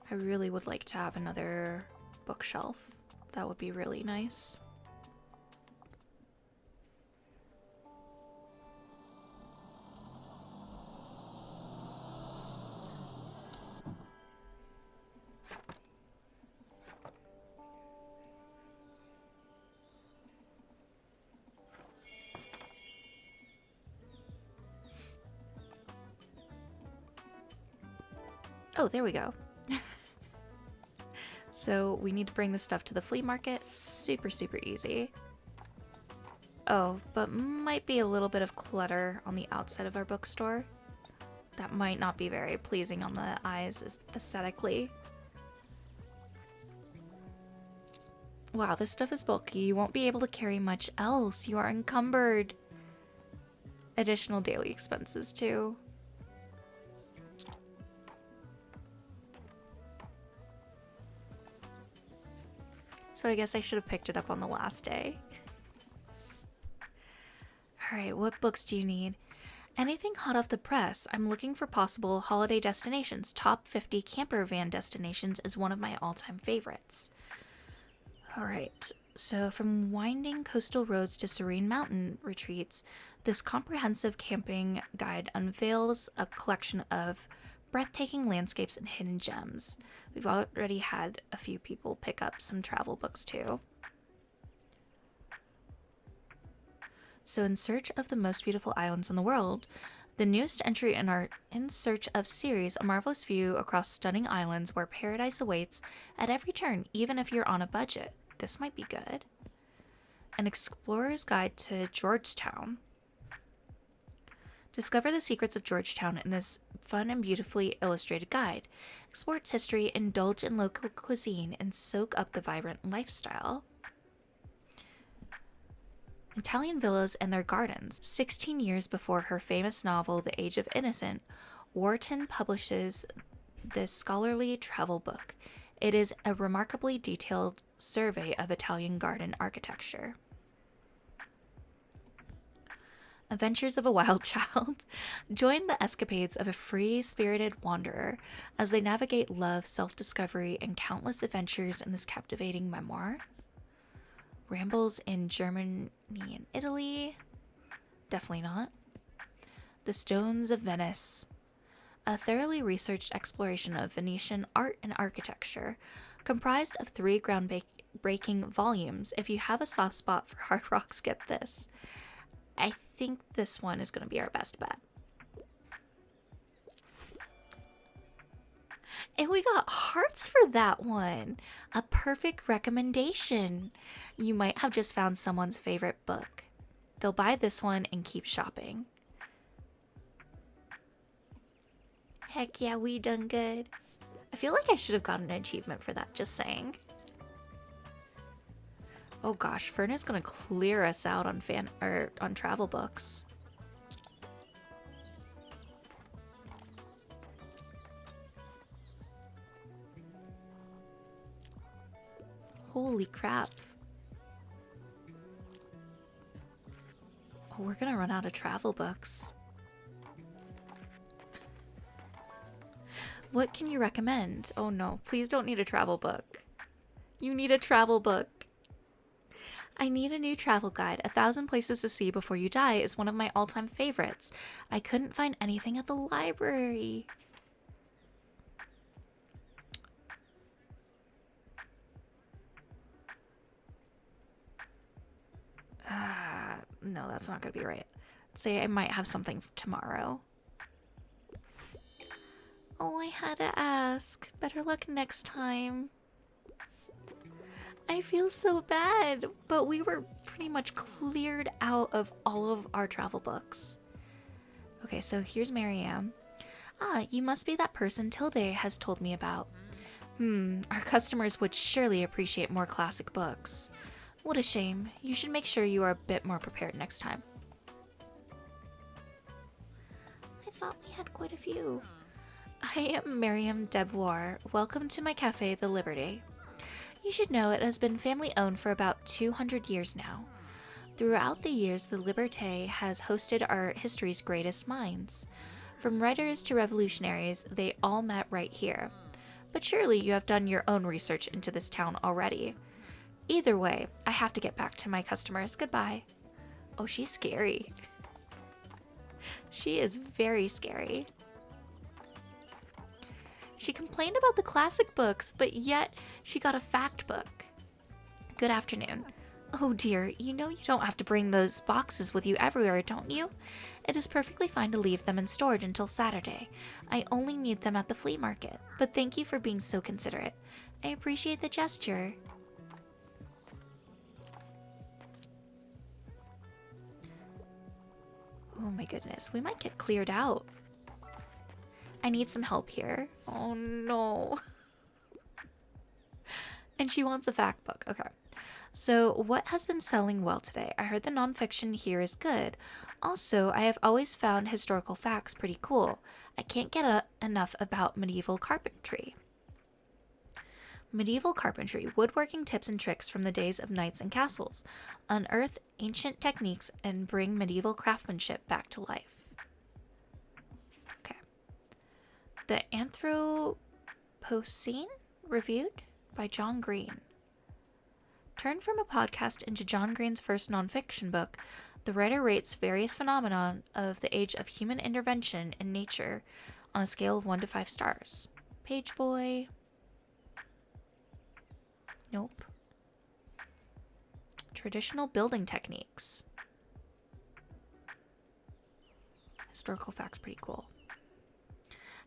I really would like to have another bookshelf. That would be really nice. Oh, there we go. So we need to bring this stuff to the flea market. Super, super easy. Oh, but might be a little bit of clutter on the outside of our bookstore. That might not be very pleasing on the eyes aesthetically. Wow, this stuff is bulky. You won't be able to carry much else. You are encumbered. Additional daily expenses too. So I guess I should have picked it up on the last day. Alright, what books do you need? Anything hot off the press. I'm looking for possible holiday destinations. Top 50 camper van destinations is one of my all-time favorites. Alright, so from winding coastal roads to serene mountain retreats, this comprehensive camping guide unveils a collection of breathtaking landscapes and hidden gems. We've already had a few people pick up some travel books too. So in search of the most beautiful islands in the world, the newest entry in our In Search of series, a marvelous view across stunning islands where paradise awaits at every turn, even if you're on a budget. This might be good. An Explorer's Guide to Georgetown. Discover the secrets of Georgetown in this fun and beautifully illustrated guide. Explore its history, indulge in local cuisine, and soak up the vibrant lifestyle. Italian villas and their gardens. 16 years before her famous novel, The Age of Innocence, Wharton publishes this scholarly travel book. It is a remarkably detailed survey of Italian garden architecture. Adventures of a Wild Child. Join the escapades of a free-spirited wanderer as they navigate love, self-discovery, and countless adventures in this captivating memoir. Rambles in Germany and Italy. Definitely not. The Stones of Venice. A thoroughly researched exploration of Venetian art and architecture, comprised of 3 groundbreaking volumes. If you have a soft spot for hard rocks, get this. I think this one is going to be our best bet. And we got hearts for that one. A perfect recommendation. You might have just found someone's favorite book. They'll buy this one and keep shopping. Heck yeah, we done good. I feel like I should have gotten an achievement for that, just saying. Oh gosh, Fern is gonna clear us out on on travel books. Holy crap. Oh, we're gonna run out of travel books. What can you recommend? Oh no, please don't need a travel book. You need a travel book. I need a new travel guide. 1,000 Places to See Before You Die is one of my all-time favorites. I couldn't find anything at the library. No, that's not gonna be right. Say I might have something tomorrow. Oh, I had to ask. Better luck next time. I feel so bad, but we were pretty much cleared out of all of our travel books. Okay, so here's Marianne. Ah, you must be that person Tilde has told me about. Our customers would surely appreciate more classic books. What a shame. You should make sure you are a bit more prepared next time. I thought we had quite a few. I am Miriam Devoir. Welcome to my cafe, The Liberty. You should know it has been family owned for about 200 years now. Throughout the years, the Liberté has hosted our history's greatest minds. From writers to revolutionaries, they all met right here. But surely you have done your own research into this town already. Either way, I have to get back to my customers. Goodbye. Oh, she's scary. She is very scary. She complained about the classic books, but yet she got a fact book. Good afternoon. Oh dear, you know you don't have to bring those boxes with you everywhere, don't you? It is perfectly fine to leave them in storage until Saturday. I only need them at the flea market, but thank you for being so considerate. I appreciate the gesture. Oh my goodness, we might get cleared out. I need some help here. Oh no. And she wants a fact book. Okay. So, what has been selling well today? I heard the nonfiction here is good. Also, I have always found historical facts pretty cool. I can't get enough about medieval carpentry. Medieval carpentry, woodworking tips and tricks from the days of knights and castles. Unearth ancient techniques and bring medieval craftsmanship back to life. Okay. The Anthropocene, reviewed by John Green. Turned from a podcast into John Green's first nonfiction book, the writer rates various phenomena of the age of human intervention in nature on a scale of 1 to 5 stars. Page boy. Nope. Traditional building techniques. Historical facts, pretty cool.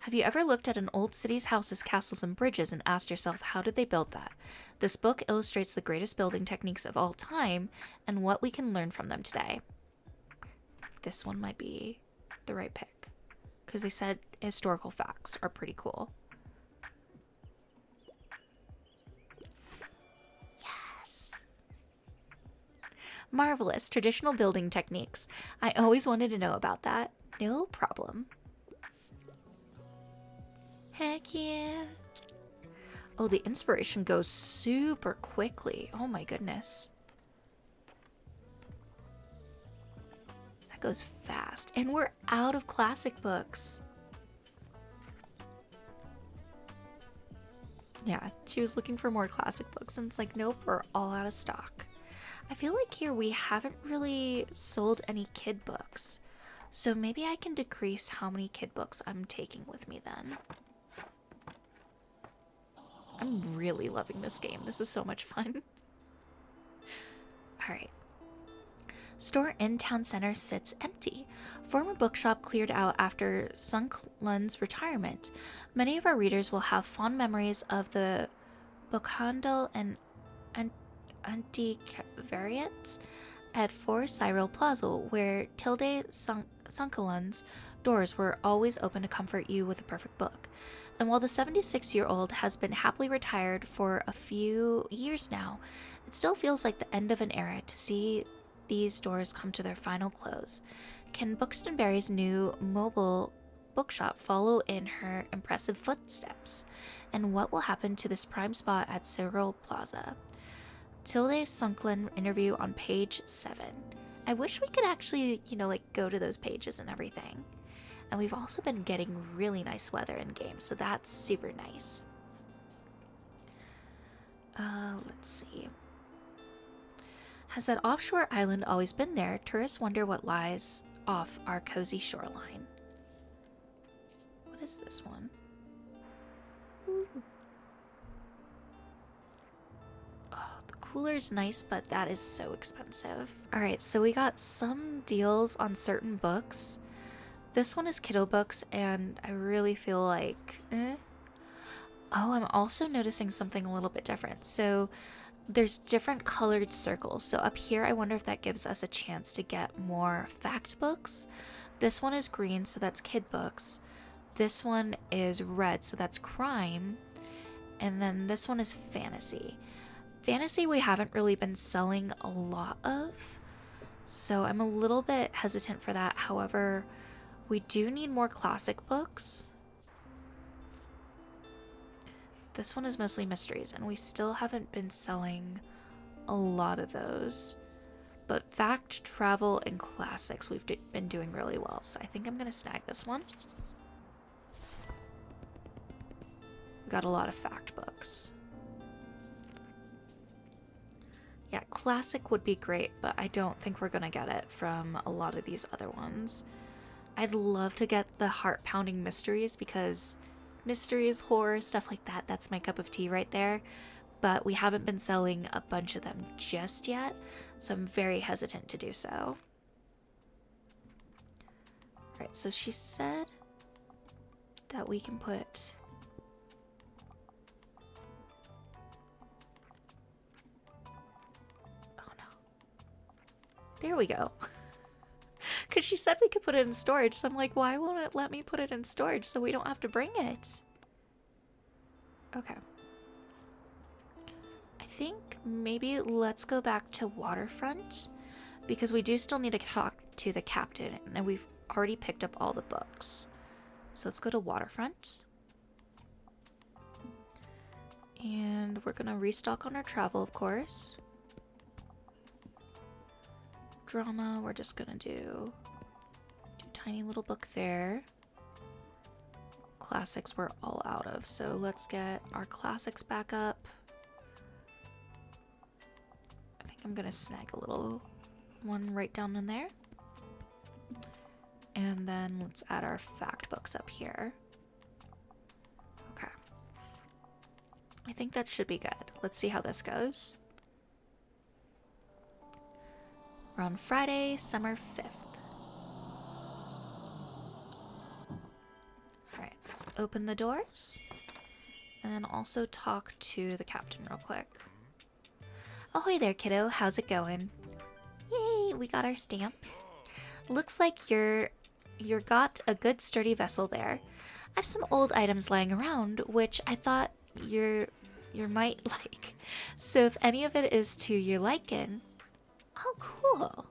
Have you ever looked at an old city's houses, castles, and bridges and asked yourself, how did they build that? This book illustrates the greatest building techniques of all time and what we can learn from them today. This one might be the right pick, because they said historical facts are pretty cool. Yes! Marvelous. Traditional building techniques. I always wanted to know about that. No problem. Heck yeah. Oh, the inspiration goes super quickly. Oh my goodness. That goes fast. And we're out of classic books. Yeah, she was looking for more classic books and it's like, nope, we're all out of stock. I feel like here we haven't really sold any kid books. So maybe I can decrease how many kid books I'm taking with me then. I'm really loving this game. This is so much fun. Alright. Store in town center sits empty. Former bookshop cleared out after Sunk Lun's retirement. Many of our readers will have fond memories of the bookhandel and antiquariat at 4 Cyril Plaza, where Tilde Sunkelun's doors were always open to comfort you with a perfect book. And while the 76-year-old has been happily retired for a few years now, it still feels like the end of an era to see these doors come to their final close. Can Buxtonberry's new mobile bookshop follow in her impressive footsteps? And what will happen to this prime spot at Cyril Plaza? Tilde Sunklin interview on page 7. I wish we could actually, go to those pages and everything. And we've also been getting really nice weather in game, so that's super nice. Let's see. Has that offshore island always been there? Tourists wonder what lies off our cozy shoreline. What is this one? Ooh. Oh, the cooler's nice, but that is so expensive. Alright, so we got some deals on certain books. This one is kiddo books, and I really feel like, Oh, I'm also noticing something a little bit different. So there's different colored circles. So up here, I wonder if that gives us a chance to get more fact books. This one is green, so that's kid books. this one is red, so that's crime. And then this one is fantasy. Fantasy we haven't really been selling a lot of, so I'm a little bit hesitant for that. However, we do need more classic books. This one is mostly mysteries, and we still haven't been selling a lot of those. But fact, travel, and classics we've been doing really well, so I think I'm going to snag this one. We got a lot of fact books. Yeah, classic would be great, but I don't think we're going to get it from a lot of these other ones. I'd love to get the heart-pounding mysteries because mysteries, horror, stuff like that, that's my cup of tea right there. But we haven't been selling a bunch of them just yet, so I'm very hesitant to do so. Alright, so she said that we can put... Oh no. There we go. Because she said we could put it in storage, so I'm like, why won't it let me put it in storage so we don't have to bring it? Okay. I think maybe let's go back to Waterfront, because we do still need to talk to the captain, and we've already picked up all the books. So let's go to Waterfront. And we're going to restock on our travel, of course. Drama, we're just going to do tiny little book there. Classics we're all out of, so let's get our classics back up. I think I'm gonna snag a little one right down in there. And then let's add our fact books up here. Okay. I think that should be good. Let's see how this goes. We're on Friday, summer 5th. Alright, let's open the doors. And then also talk to the captain real quick. Ahoy there, kiddo. How's it going? Yay, we got our stamp. Looks like you're got a good sturdy vessel there. I have some old items lying around, which I thought you might like. So if any of it is to your liking... Oh, cool.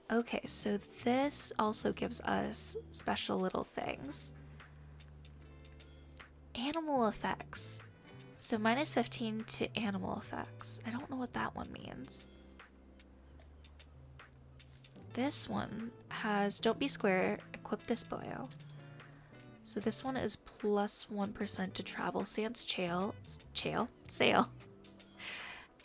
Okay, so this also gives us special little things. Animal effects. So minus 15 to animal effects. I don't know what that one means. This one has don't be square, equip this boyo. So this one is plus 1% to travel sans sail.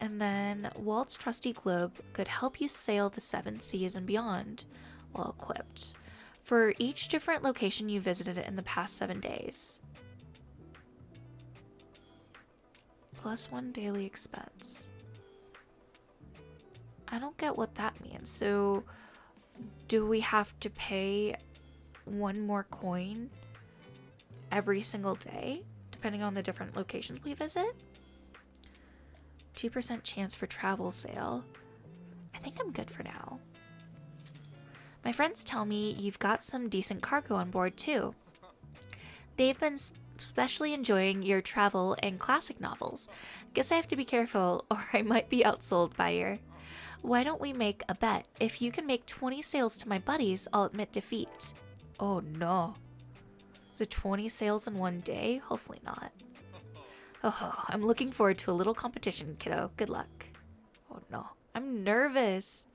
And then Walt's trusty globe could help you sail the 7 seas and beyond while equipped for each different location you visited in the past 7 days. Plus 1 daily expense. I don't get what that means. So do we have to pay 1 more coin every single day depending on the different locations we visit? 2% chance for travel sale. I think I'm good for now. My friends tell me you've got some decent cargo on board too. They've been especially enjoying your travel and classic novels. Guess I have to be careful or I might be outsold by your... Why don't we make a bet? If you can make 20 sales to my buddies, I'll admit defeat. Oh no. Is it 20 sales in 1 day? Hopefully not. Oh, I'm looking forward to a little competition, kiddo. Good luck. Oh no, I'm nervous.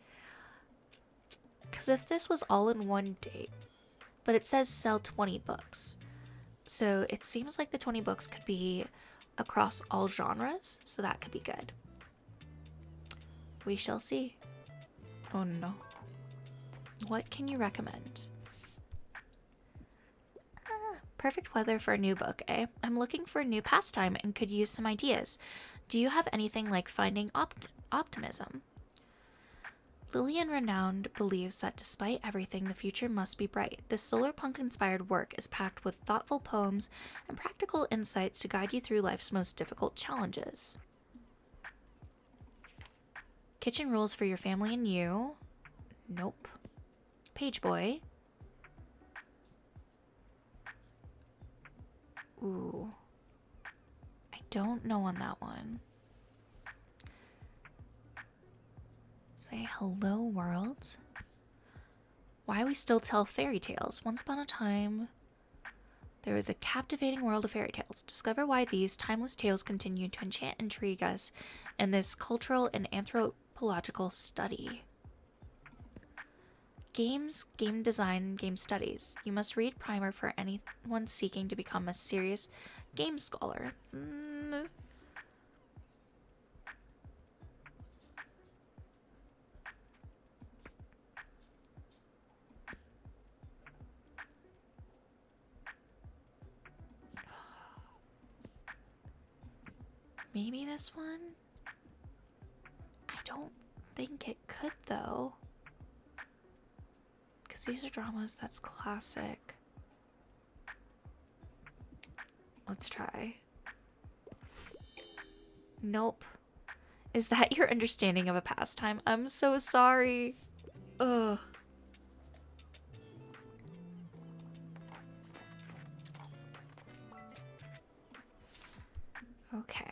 Because if this was all in 1 day, but it says sell 20 books. So it seems like the 20 books could be across all genres, so that could be good. We shall see. Oh no. What can you recommend? Perfect weather for a new book, eh? I'm looking for a new pastime and could use some ideas. Do you have anything like finding optimism? Lillian Renowned believes that despite everything, the future must be bright. This solar punk-inspired work is packed with thoughtful poems and practical insights to guide you through life's most difficult challenges. Kitchen rules for your family and you. Nope. Page boy. Ooh. I don't know on that one. Say hello, world. Why we still tell fairy tales. Once upon a time, there was a captivating world of fairy tales. Discover why these timeless tales continue to enchant and intrigue us in this cultural and anthropological study. Games, game design, game studies. You must read primer for anyone seeking to become a serious game scholar. Maybe this one? I don't think it could, though. Because these are dramas, that's classic. Let's try. Nope. Is that your understanding of a pastime? I'm so sorry. Ugh. Okay.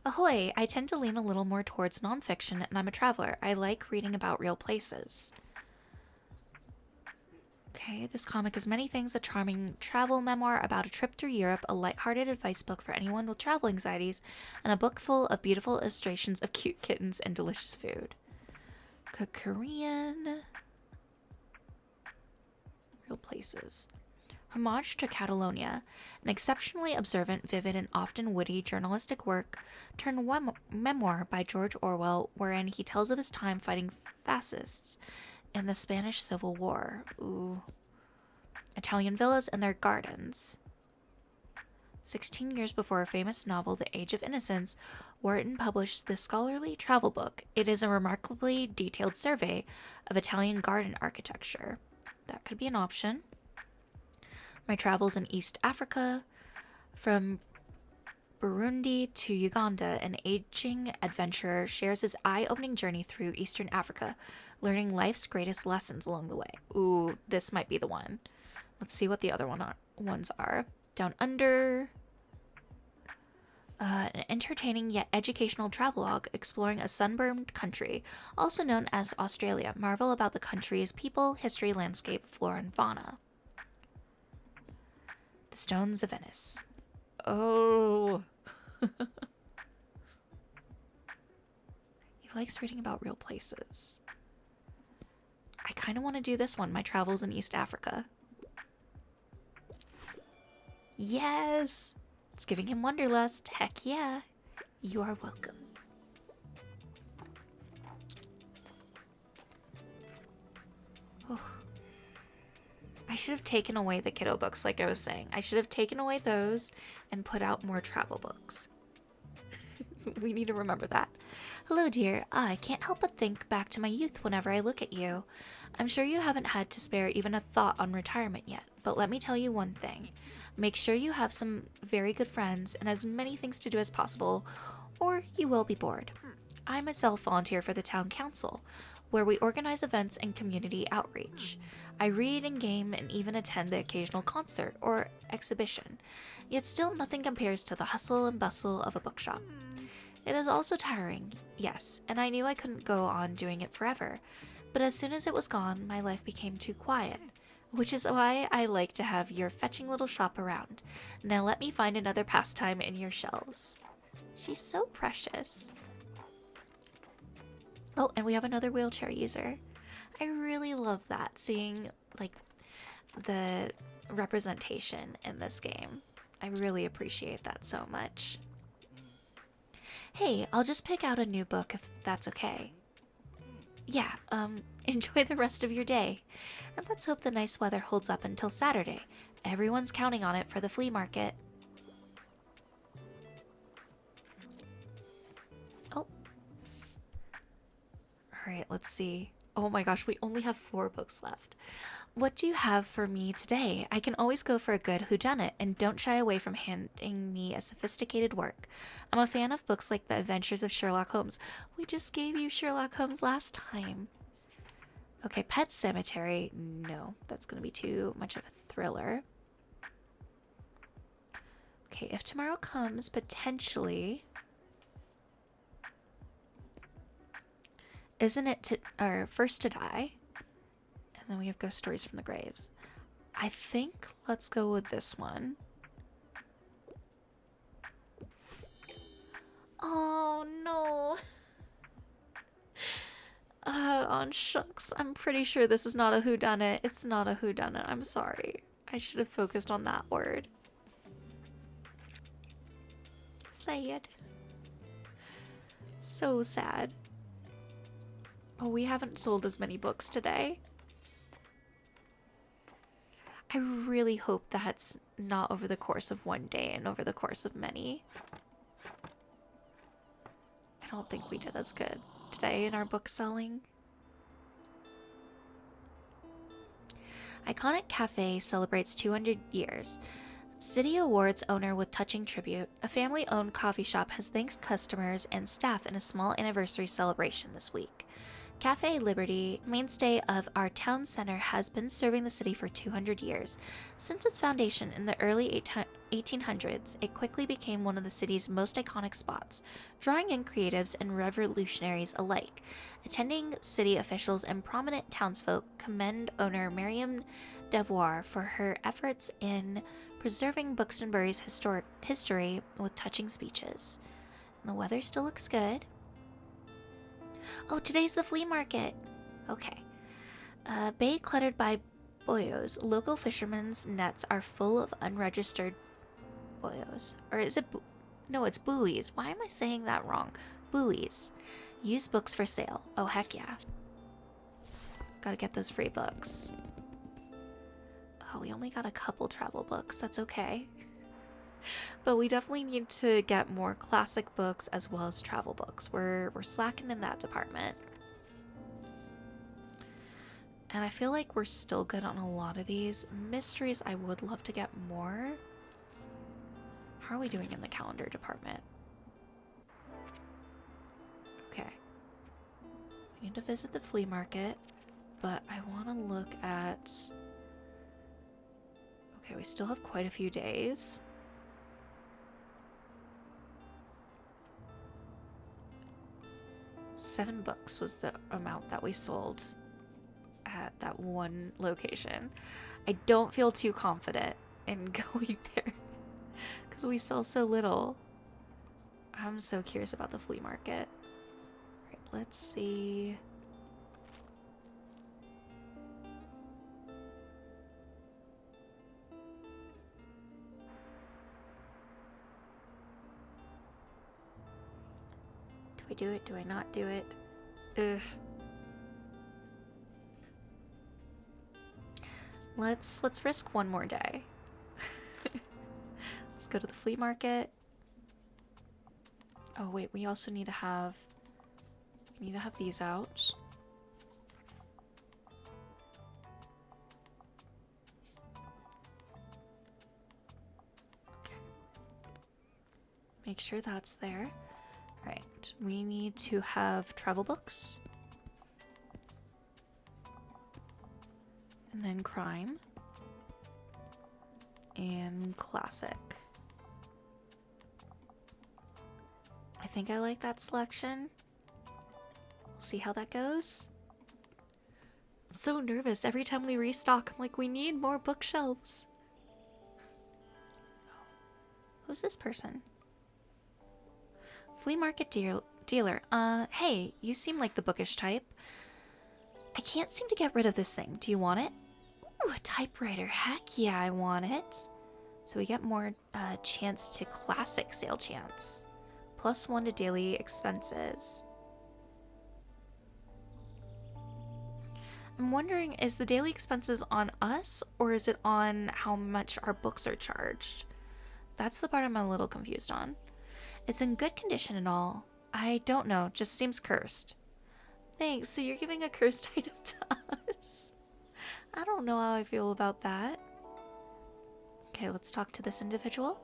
Ahoy! I tend to lean a little more towards nonfiction, and I'm a traveler. I like reading about real places. Okay, this comic is many things: a charming travel memoir about a trip through Europe, a lighthearted advice book for anyone with travel anxieties, and a book full of beautiful illustrations of cute kittens and delicious food. Korean. Real places. Homage to Catalonia, an exceptionally observant, vivid, and often witty journalistic work turned memoir by George Orwell, wherein he tells of his time fighting fascists in the Spanish Civil War. Ooh. Italian villas and their gardens. 16 years before a famous novel, The Age of Innocence, Wharton published this scholarly travel book. It is a remarkably detailed survey of Italian garden architecture. That could be an option. My travels in East Africa, from Burundi to Uganda, an aging adventurer shares his eye-opening journey through Eastern Africa, learning life's greatest lessons along the way. Ooh, this might be the one. Let's see what the other ones are. Down Under. An entertaining yet educational travelogue exploring a sunburned country, also known as Australia. Marvel about the country's people, history, landscape, flora, and fauna. The Stones of Venice. Oh. He likes reading about real places. I kind of want to do this one, My Travels in East Africa. Yes! It's giving him Wanderlust. Heck yeah. You are welcome. Oh. I should have taken away the kiddo books, like I was saying. I should have taken away those and put out more travel books. We need to remember that. Hello, dear. I can't help but think back to my youth whenever I look at you. I'm sure you haven't had to spare even a thought on retirement yet, but let me tell you one thing. Make sure you have some very good friends and as many things to do as possible, or you will be bored. I myself volunteer for the town council, where we organize events and community outreach. I read and game and even attend the occasional concert or exhibition, yet still nothing compares to the hustle and bustle of a bookshop. It is also tiring, yes, and I knew I couldn't go on doing it forever, but as soon as it was gone, my life became too quiet, which is why I like to have your fetching little shop around. Now let me find another pastime in your shelves. She's so precious. Oh, and we have another wheelchair user. I really love that, seeing like the representation in this game. I really appreciate that so much. Hey, I'll just pick out a new book if that's okay. Yeah, enjoy the rest of your day. And let's hope the nice weather holds up until Saturday. Everyone's counting on it for the flea market. Oh. Alright, let's see. Oh my gosh, we only have 4 books left. What do you have for me today? I can always go for a good whodunit, and don't shy away from handing me a sophisticated work. I'm a fan of books like The Adventures of Sherlock Holmes. We just gave you Sherlock Holmes last time. Okay, Pet Cemetery. No, that's going to be too much of a thriller. Okay, if tomorrow comes, potentially... Isn't it First to Die? And then we have Ghost Stories from the Graves. I think let's go with this one. Oh, no. On shucks. I'm pretty sure this is not a whodunit. It's not a whodunit. I'm sorry. I should have focused on that word. Sad. So sad. Oh, we haven't sold as many books today. I really hope that's not over the course of one day and over the course of many. I don't think we did as good today in our book selling. Iconic Cafe celebrates 200 years. City awards owner with touching tribute. A family-owned coffee shop has thanked customers and staff in a small anniversary celebration this week. Cafe Liberty, mainstay of our town center, has been serving the city for 200 years. Since its foundation in the early 1800s, it quickly became one of the city's most iconic spots, drawing in creatives and revolutionaries alike. Attending city officials and prominent townsfolk commend owner Miriam Devoir for her efforts in preserving Buxtonbury's history with touching speeches. And the weather still looks good. Oh, today's the flea market. Okay. Bay cluttered by boyos. Local fishermen's nets are full of unregistered boyos. Or is it no, it's buoys. Why am I saying that wrong? Buoys. Used books for sale. Oh, heck yeah. Gotta get those free books. Oh, we only got a couple travel books. That's okay. But we definitely need to get more classic books as well as travel books. We're slacking in that department. And I feel like we're still good on a lot of these. Mysteries, I would love to get more. How are we doing in the calendar department? Okay. We need to visit the flea market, but I want to look at... Okay, we still have quite a few days. $7 books was the amount that we sold at that one location. I don't feel too confident in going there because we sell so little. I'm so curious about the flea market. All right, let's see. Do I do it? Do I not do it? Ugh. Let's risk one more day. Let's go to the flea market. Oh wait, we also need to have these out. Okay. Make sure that's there. All right, we need to have travel books. And then crime. And classic. I think I like that selection. We'll see how that goes. I'm so nervous every time we restock. I'm like, we need more bookshelves. Oh, who's this person? Flea market dealer. Hey, you seem like the bookish type. I can't seem to get rid of this thing. Do you want it? Ooh, a typewriter. Heck yeah, I want it. So we get more chance to classic sale chance. +1 to daily expenses. I'm wondering, is the daily expenses on us or is it on how much our books are charged? That's the part I'm a little confused on. It's in good condition and all. I don't know, just seems cursed. Thanks, so you're giving a cursed item to us? I don't know how I feel about that. Okay, let's talk to this individual.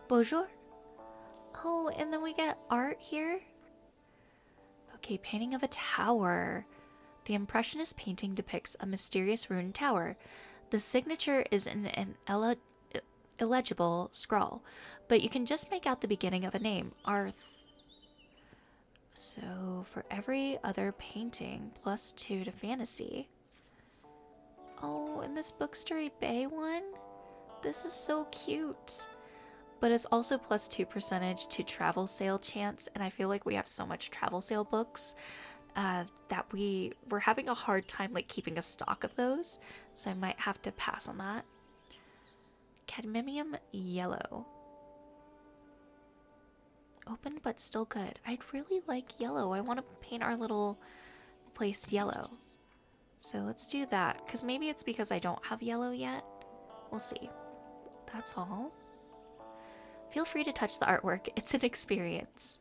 Bonjour. Oh, and then we get art here. Okay, painting of a tower. The Impressionist painting depicts a mysterious ruined tower. The signature is in an illegible scrawl, but you can just make out the beginning of a name, Arth. So for every other painting, +2 to fantasy. Oh, and this Bookstore Bay one? This is so cute. But it's also +2% to travel sale chance, and I feel like we have so much travel sale books that we're having a hard time like keeping a stock of those, so I might have to pass on that. Cadmium yellow. Open but still good. I'd really like yellow. I want to paint our little place yellow. So let's do that, because maybe it's because I don't have yellow yet. We'll see. That's all. Feel free to touch the artwork. It's an experience.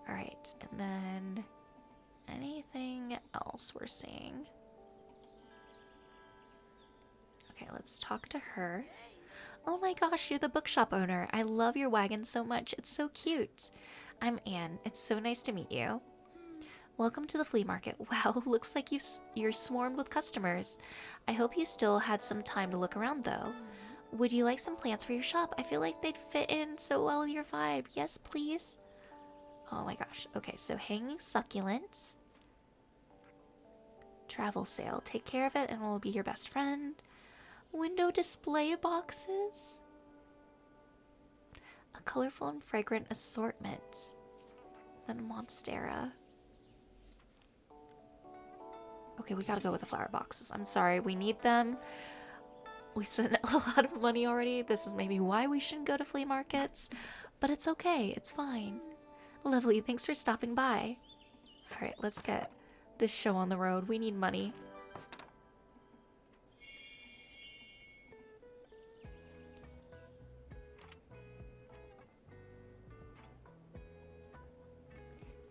Alright, and then anything else we're seeing? Okay, let's talk to her. Oh my gosh, you're the bookshop owner. I love your wagon so much. It's so cute. I'm Anne. It's so nice to meet you. Welcome to the flea market. Wow, looks like you're swarmed with customers. I hope you still had some time to look around though. Would you like some plants for your shop? I feel like they'd fit in so well with your vibe. Yes, please. Oh my gosh. Okay, so hanging succulent. Travel sale. Take care of it and we'll be your best friend. Window display boxes. A colorful and fragrant assortment. Then Monstera. Okay, we gotta go with the flower boxes. I'm sorry, we need them. We spent a lot of money already. This is maybe why we shouldn't go to flea markets, but it's okay. It's fine. Lovely. Thanks for stopping by. All right, let's get this show on the road. We need money.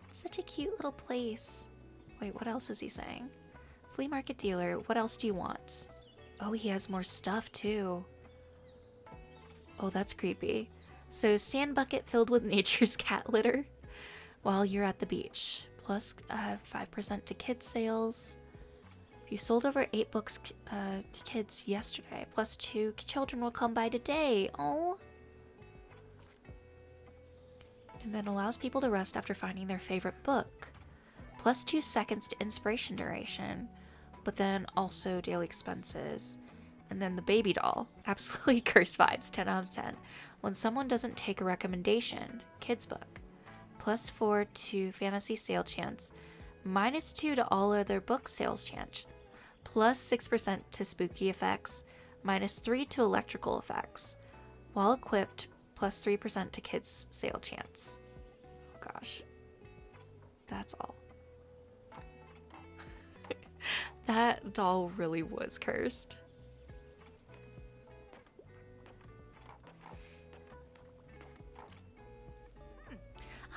It's such a cute little place. Wait, what else is he saying? Flea market dealer, what else do you want? Oh, he has more stuff too. Oh, that's creepy. So, sand bucket filled with nature's cat litter while you're at the beach. Plus 5% to kids sales. If you sold over 8 books to kids yesterday, plus 2 children will come by today. Oh. And then allows people to rest after finding their favorite book. Plus 2 seconds to inspiration duration. But then also daily expenses. And then the baby doll. Absolutely cursed vibes, 10 out of 10. When someone doesn't take a recommendation, kids book. Plus 4 to fantasy sale chance. Minus 2 to all other book sales chance. Plus 6% to spooky effects. Minus 3 to electrical effects. While equipped, plus 3% to kids sale chance. Oh gosh. That's all. That doll really was cursed.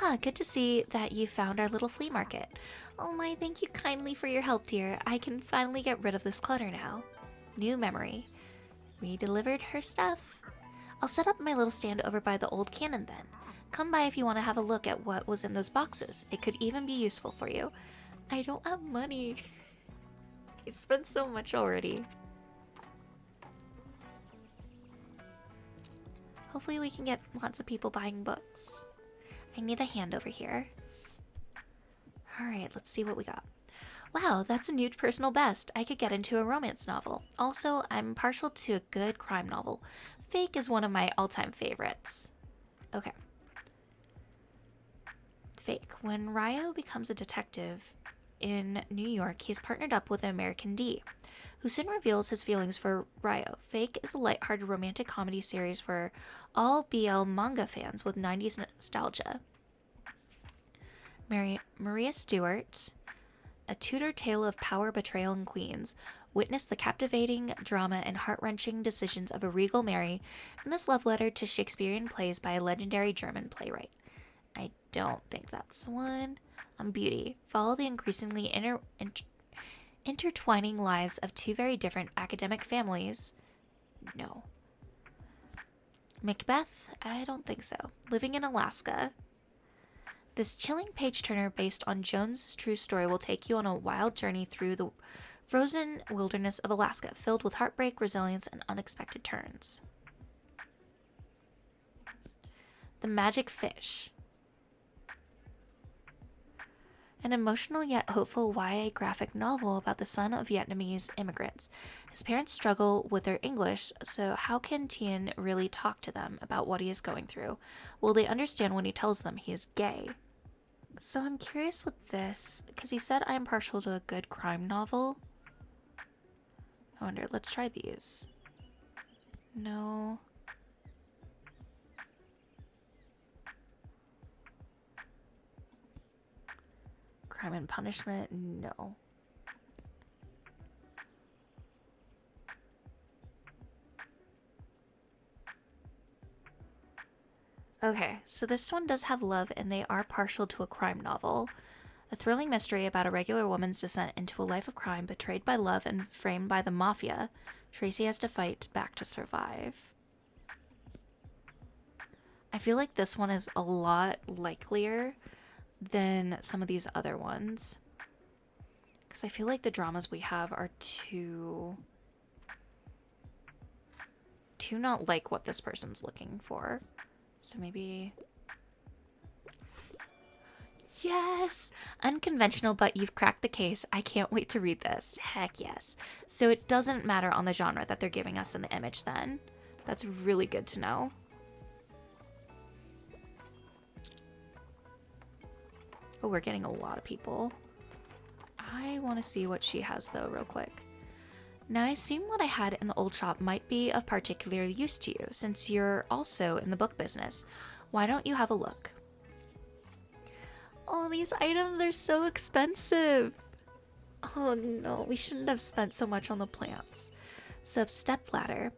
Ah, good to see that you found our little flea market. Oh my, thank you kindly for your help, dear. I can finally get rid of this clutter now. New memory. We delivered her stuff. I'll set up my little stand over by the old cannon then. Come by if you want to have a look at what was in those boxes. It could even be useful for you. I don't have money. I spent so much already. Hopefully we can get lots of people buying books. I need a hand over here. Alright, let's see what we got. Wow, that's a new personal best. I could get into a romance novel. Also, I'm partial to a good crime novel. Fake is one of my all-time favorites. Okay. Fake. When Ryo becomes a detective in New York, he's partnered up with an American D, who soon reveals his feelings for Ryo. Fake is a lighthearted romantic comedy series for all BL manga fans with 90s nostalgia. Maria Stewart, a Tudor tale of power, betrayal, and queens, witness the captivating drama and heart-wrenching decisions of a regal Mary in this love letter to Shakespearean plays by a legendary German playwright. I don't think that's the one. Beauty. Follow the increasingly intertwining lives of two very different academic families. No. Macbeth? I don't think so. Living in Alaska. This chilling page-turner based on Jones's true story will take you on a wild journey through the frozen wilderness of Alaska, filled with heartbreak, resilience, and unexpected turns. The Magic Fish. An emotional yet hopeful YA graphic novel about the son of Vietnamese immigrants. His parents struggle with their English, so how can Tien really talk to them about what he is going through? Will they understand when he tells them he is gay? So I'm curious with this, because he said I'm partial to a good crime novel. I wonder, let's try these. No. Crime and Punishment, no. Okay, so this one does have love and they are partial to a crime novel. A thrilling mystery about a regular woman's descent into a life of crime, betrayed by love and framed by the mafia. Tracy has to fight back to survive. I feel like this one is a lot likelier than some of these other ones. Because I feel like the dramas we have are too not like what this person's looking for. So maybe... Yes! Unconventional, but you've cracked the case. I can't wait to read this. Heck yes. So it doesn't matter on the genre that they're giving us in the image then. That's really good to know. Oh, we're getting a lot of people. I want to see what she has though real quick. Now I assume what I had in the old shop might be of particular use to you, since you're also in the book business. Why don't you have a look? Oh, these items are so expensive. Oh no, we shouldn't have spent so much on the plants. So stepladder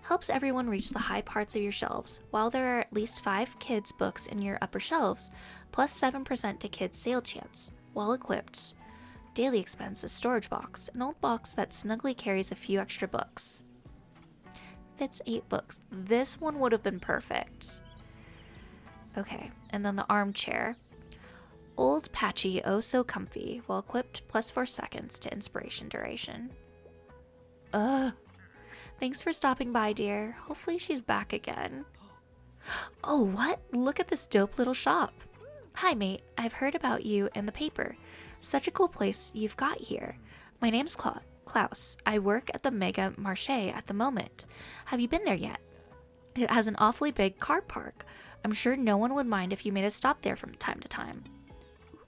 helps everyone reach the high parts of your shelves. While there are at least 5 kids' books in your upper shelves, plus 7% to kids' sale chance. Well equipped. Daily expense, a storage box. An old box that snugly carries a few extra books. Fits 8 books. This one would have been perfect. Okay, and then the armchair. Old, patchy, oh so comfy. Well equipped, plus 4 seconds to inspiration duration. Ugh. Thanks for stopping by, dear. Hopefully she's back again. Oh, what? Look at this dope little shop. Hi, mate. I've heard about you in the paper. Such a cool place you've got here. My name's Klaus. I work at the Mega Marché at the moment. Have you been there yet? It has an awfully big car park. I'm sure no one would mind if you made a stop there from time to time.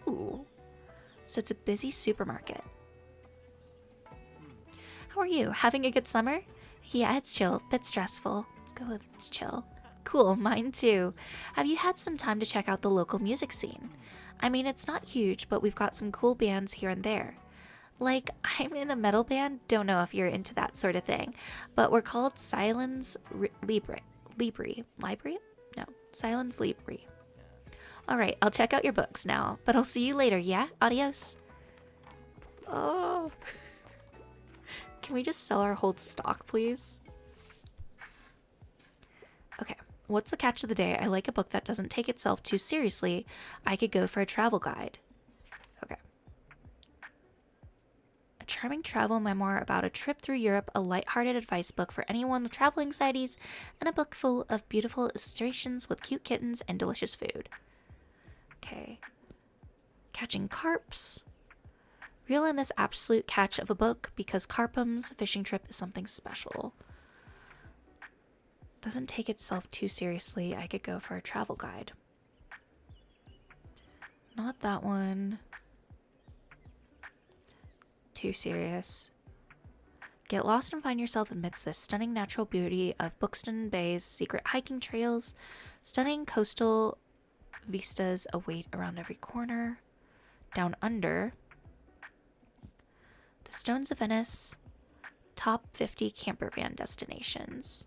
Ooh. So it's a busy supermarket. How are you? Having a good summer? Yeah, it's chill. Bit stressful. Let's go with it's chill. Cool, mine too. Have you had some time to check out the local music scene? I mean, it's not huge, but we've got some cool bands here and there. Like, I'm in a metal band, don't know if you're into that sort of thing, but we're called Silence Libre. No, Silence Libre. Alright, I'll check out your books now, but I'll see you later, yeah? Adios. Oh. Can we just sell our whole stock, please? Okay, what's the catch of the day? I like a book that doesn't take itself too seriously. I could go for a travel guide. Okay. A charming travel memoir about a trip through Europe, a lighthearted advice book for anyone with travel anxieties, and a book full of beautiful illustrations with cute kittens and delicious food. Okay. Catching carps. Reel in this absolute catch of a book because Carpum's fishing trip is something special. Doesn't take itself too seriously. I could go for a travel guide. Not that one. Too serious. Get lost and find yourself amidst the stunning natural beauty of Buxton Bay's secret hiking trails. Stunning coastal vistas await around every corner. Down under. The Stones of Venice. Top 50 camper van destinations.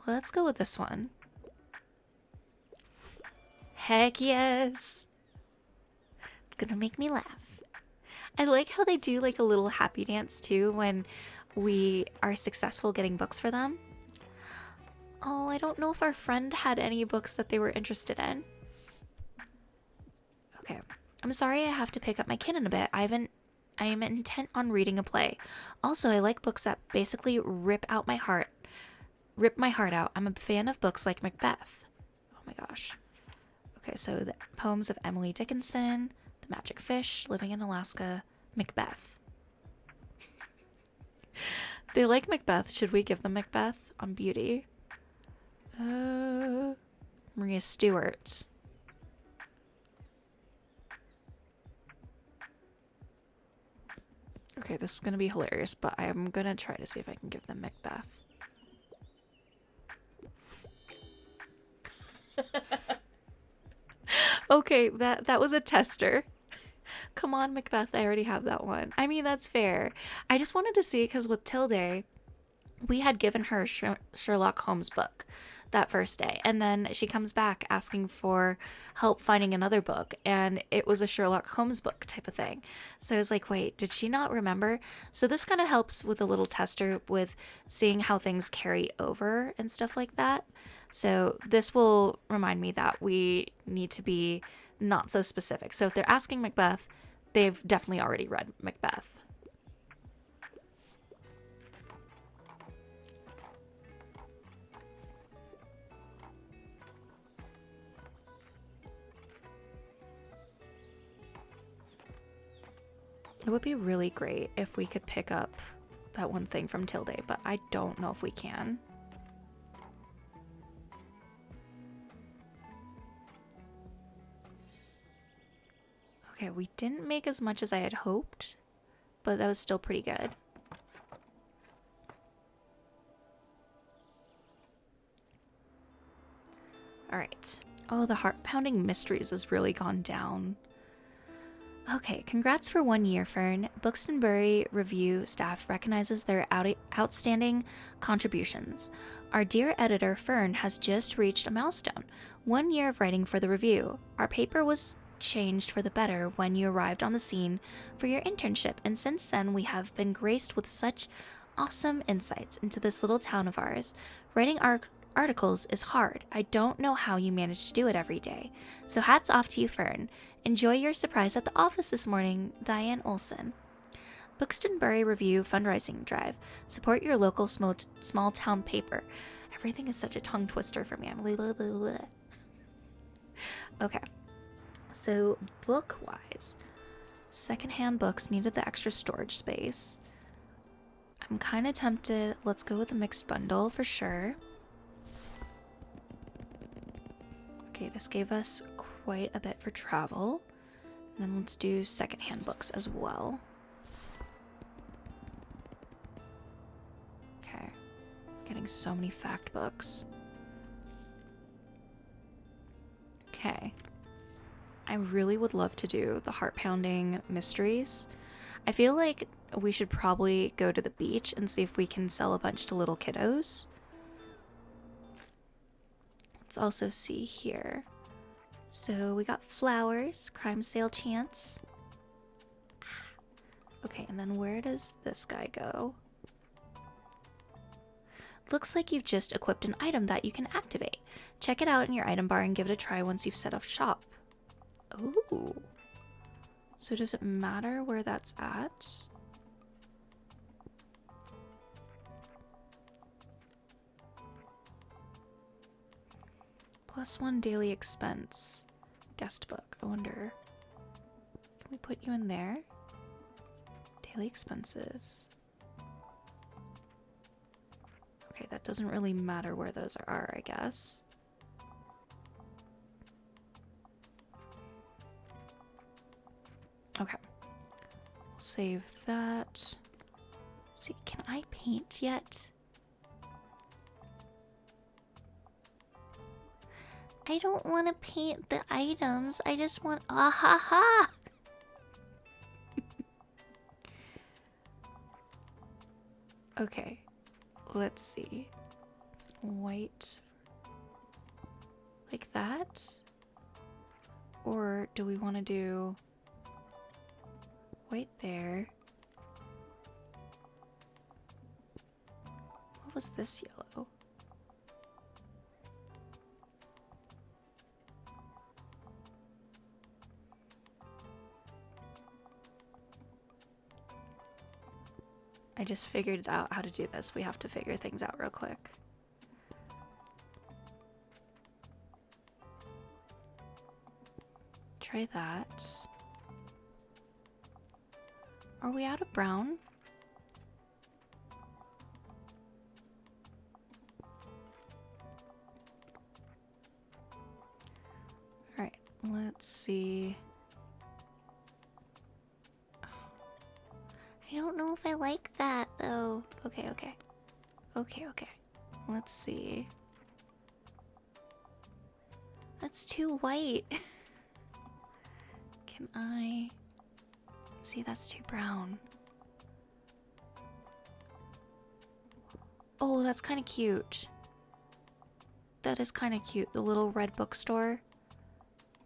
Let's go with this one. Heck yes! It's gonna make me laugh. I like how they do like a little happy dance too when we are successful getting books for them. Oh, I don't know if our friend had any books that they were interested in. Okay. I'm sorry I have to pick up my kid in a bit. I am intent on reading a play. Also, I like books that basically rip out my heart. rip my heart out. I'm a fan of books like Macbeth. Oh my gosh. Okay, so the poems of Emily Dickinson, The Magic Fish, Living in Alaska, Macbeth. They like Macbeth. Should we give them Macbeth on beauty? Maria Stewart. Okay, this is going to be hilarious, but I'm going to try to see if I can give them Macbeth. Okay, that was a tester. Come on, Macbeth, I already have that one. I mean, that's fair. I just wanted to see, because with Tilde, we had given her a Sherlock Holmes book that first day, and then she comes back asking for help finding another book, and it was a Sherlock Holmes book type of thing. So I was like, wait, did she not remember? So this kind of helps with a little tester with seeing how things carry over and stuff like that. So this will remind me that we need to be not so specific. So if they're asking Macbeth, they've definitely already read Macbeth. It would be really great if we could pick up that one thing from Tilde, but I don't know if we can. Okay, we didn't make as much as I had hoped, but that was still pretty good. All right. Oh, the heart-pounding mysteries has really gone down. Okay, congrats for 1 year, Fern. Buxtonbury Review staff recognizes their outstanding contributions. Our dear editor, Fern, has just reached a milestone. 1 year of writing for the review. Our paper was changed for the better when you arrived on the scene for your internship, and since then we have been graced with such awesome insights into this little town of ours. Writing our articles is hard. I don't know how you manage to do it every day. So hats off to you, Fern. Enjoy your surprise at the office this morning, Diane Olson. Buxtonbury Review fundraising drive. Support your local small town paper. Everything is such a tongue twister for me. Okay. So book-wise, secondhand books needed the extra storage space. I'm kind of tempted. Let's go with a mixed bundle for sure. Okay, this gave us quite a bit for travel. And then let's do secondhand books as well. Okay, getting so many fact books. Okay. I really would love to do the heart-pounding mysteries. I feel like we should probably go to the beach and see if we can sell a bunch to little kiddos. Let's also see here. So we got flowers, crime sale chance. Okay, and then where does this guy go? Looks like you've just equipped an item that you can activate. Check it out in your item bar and give it a try once you've set up shop. Ooh. So does it matter where that's at? +1 daily expense. Guest book. I wonder. Can we put you in there? Daily expenses. Okay, that doesn't really matter where those are, I guess. Okay. We'll save that. Let's see, can I paint yet? I don't want to paint the items. I just want ah ha ha. Okay. Let's see. White. Like that? Or do we want to do white there? What was this yellow? I just figured out how to do this. We have to figure things out real quick. try that. Are we out of brown? Alright, let's see. I don't know if I like that though. Okay. Let's see. That's too white. Can I see? That's too brown. Oh, that's kind of cute. That is kind of cute. The little red bookstore.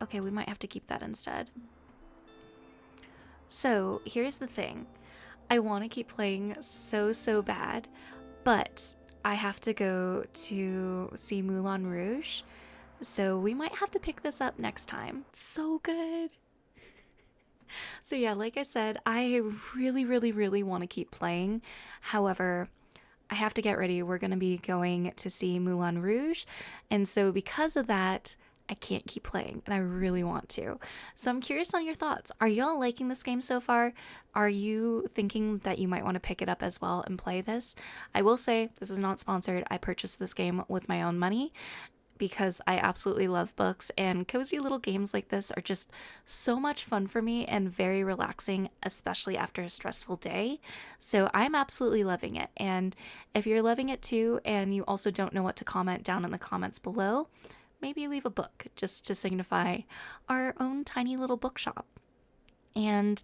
Okay, we might have to keep that instead. So here's the thing. I want to keep playing so bad, but I have to go to see Moulin Rouge. So we might have to pick this up next time. So good. So yeah, like I said, I really want to keep playing. However, I have to get ready. We're going to be going to see Moulin Rouge. And so because of that, I can't keep playing and I really want to. So I'm curious on your thoughts. Are y'all liking this game so far? Are you thinking that you might want to pick it up as well and play this? I will say this is not sponsored. I purchased this game with my own money because I absolutely love books, and cozy little games like this are just so much fun for me and very relaxing, especially after a stressful day. So I'm absolutely loving it. And if you're loving it too and you also don't know what to comment down in the comments below, maybe leave a book just to signify our own tiny little bookshop. And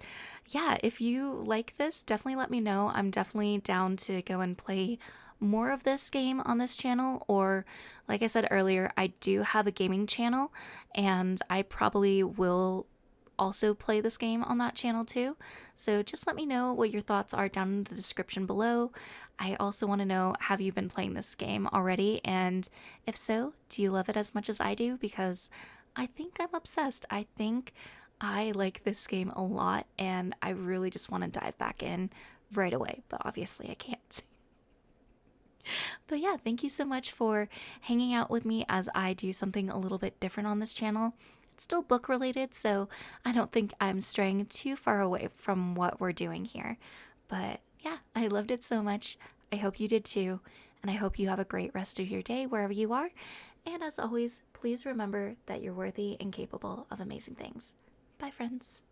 yeah, if you like this, definitely let me know. I'm definitely down to go and play more of this game on this channel, or like I said earlier, I do have a gaming channel and I probably will also play this game on that channel too. So just let me know what your thoughts are down in the description below. I also want to know, have you been playing this game already? And if so, do you love it as much as I do? Because I think I'm obsessed. I think I like this game a lot and I really just want to dive back in right away, but obviously I can't. But yeah, thank you so much for hanging out with me as I do something a little bit different on this channel. It's still book related, so I don't think I'm straying too far away from what we're doing here. But yeah, I loved it so much. I hope you did too. And I hope you have a great rest of your day wherever you are. And as always, please remember that you're worthy and capable of amazing things. Bye, friends.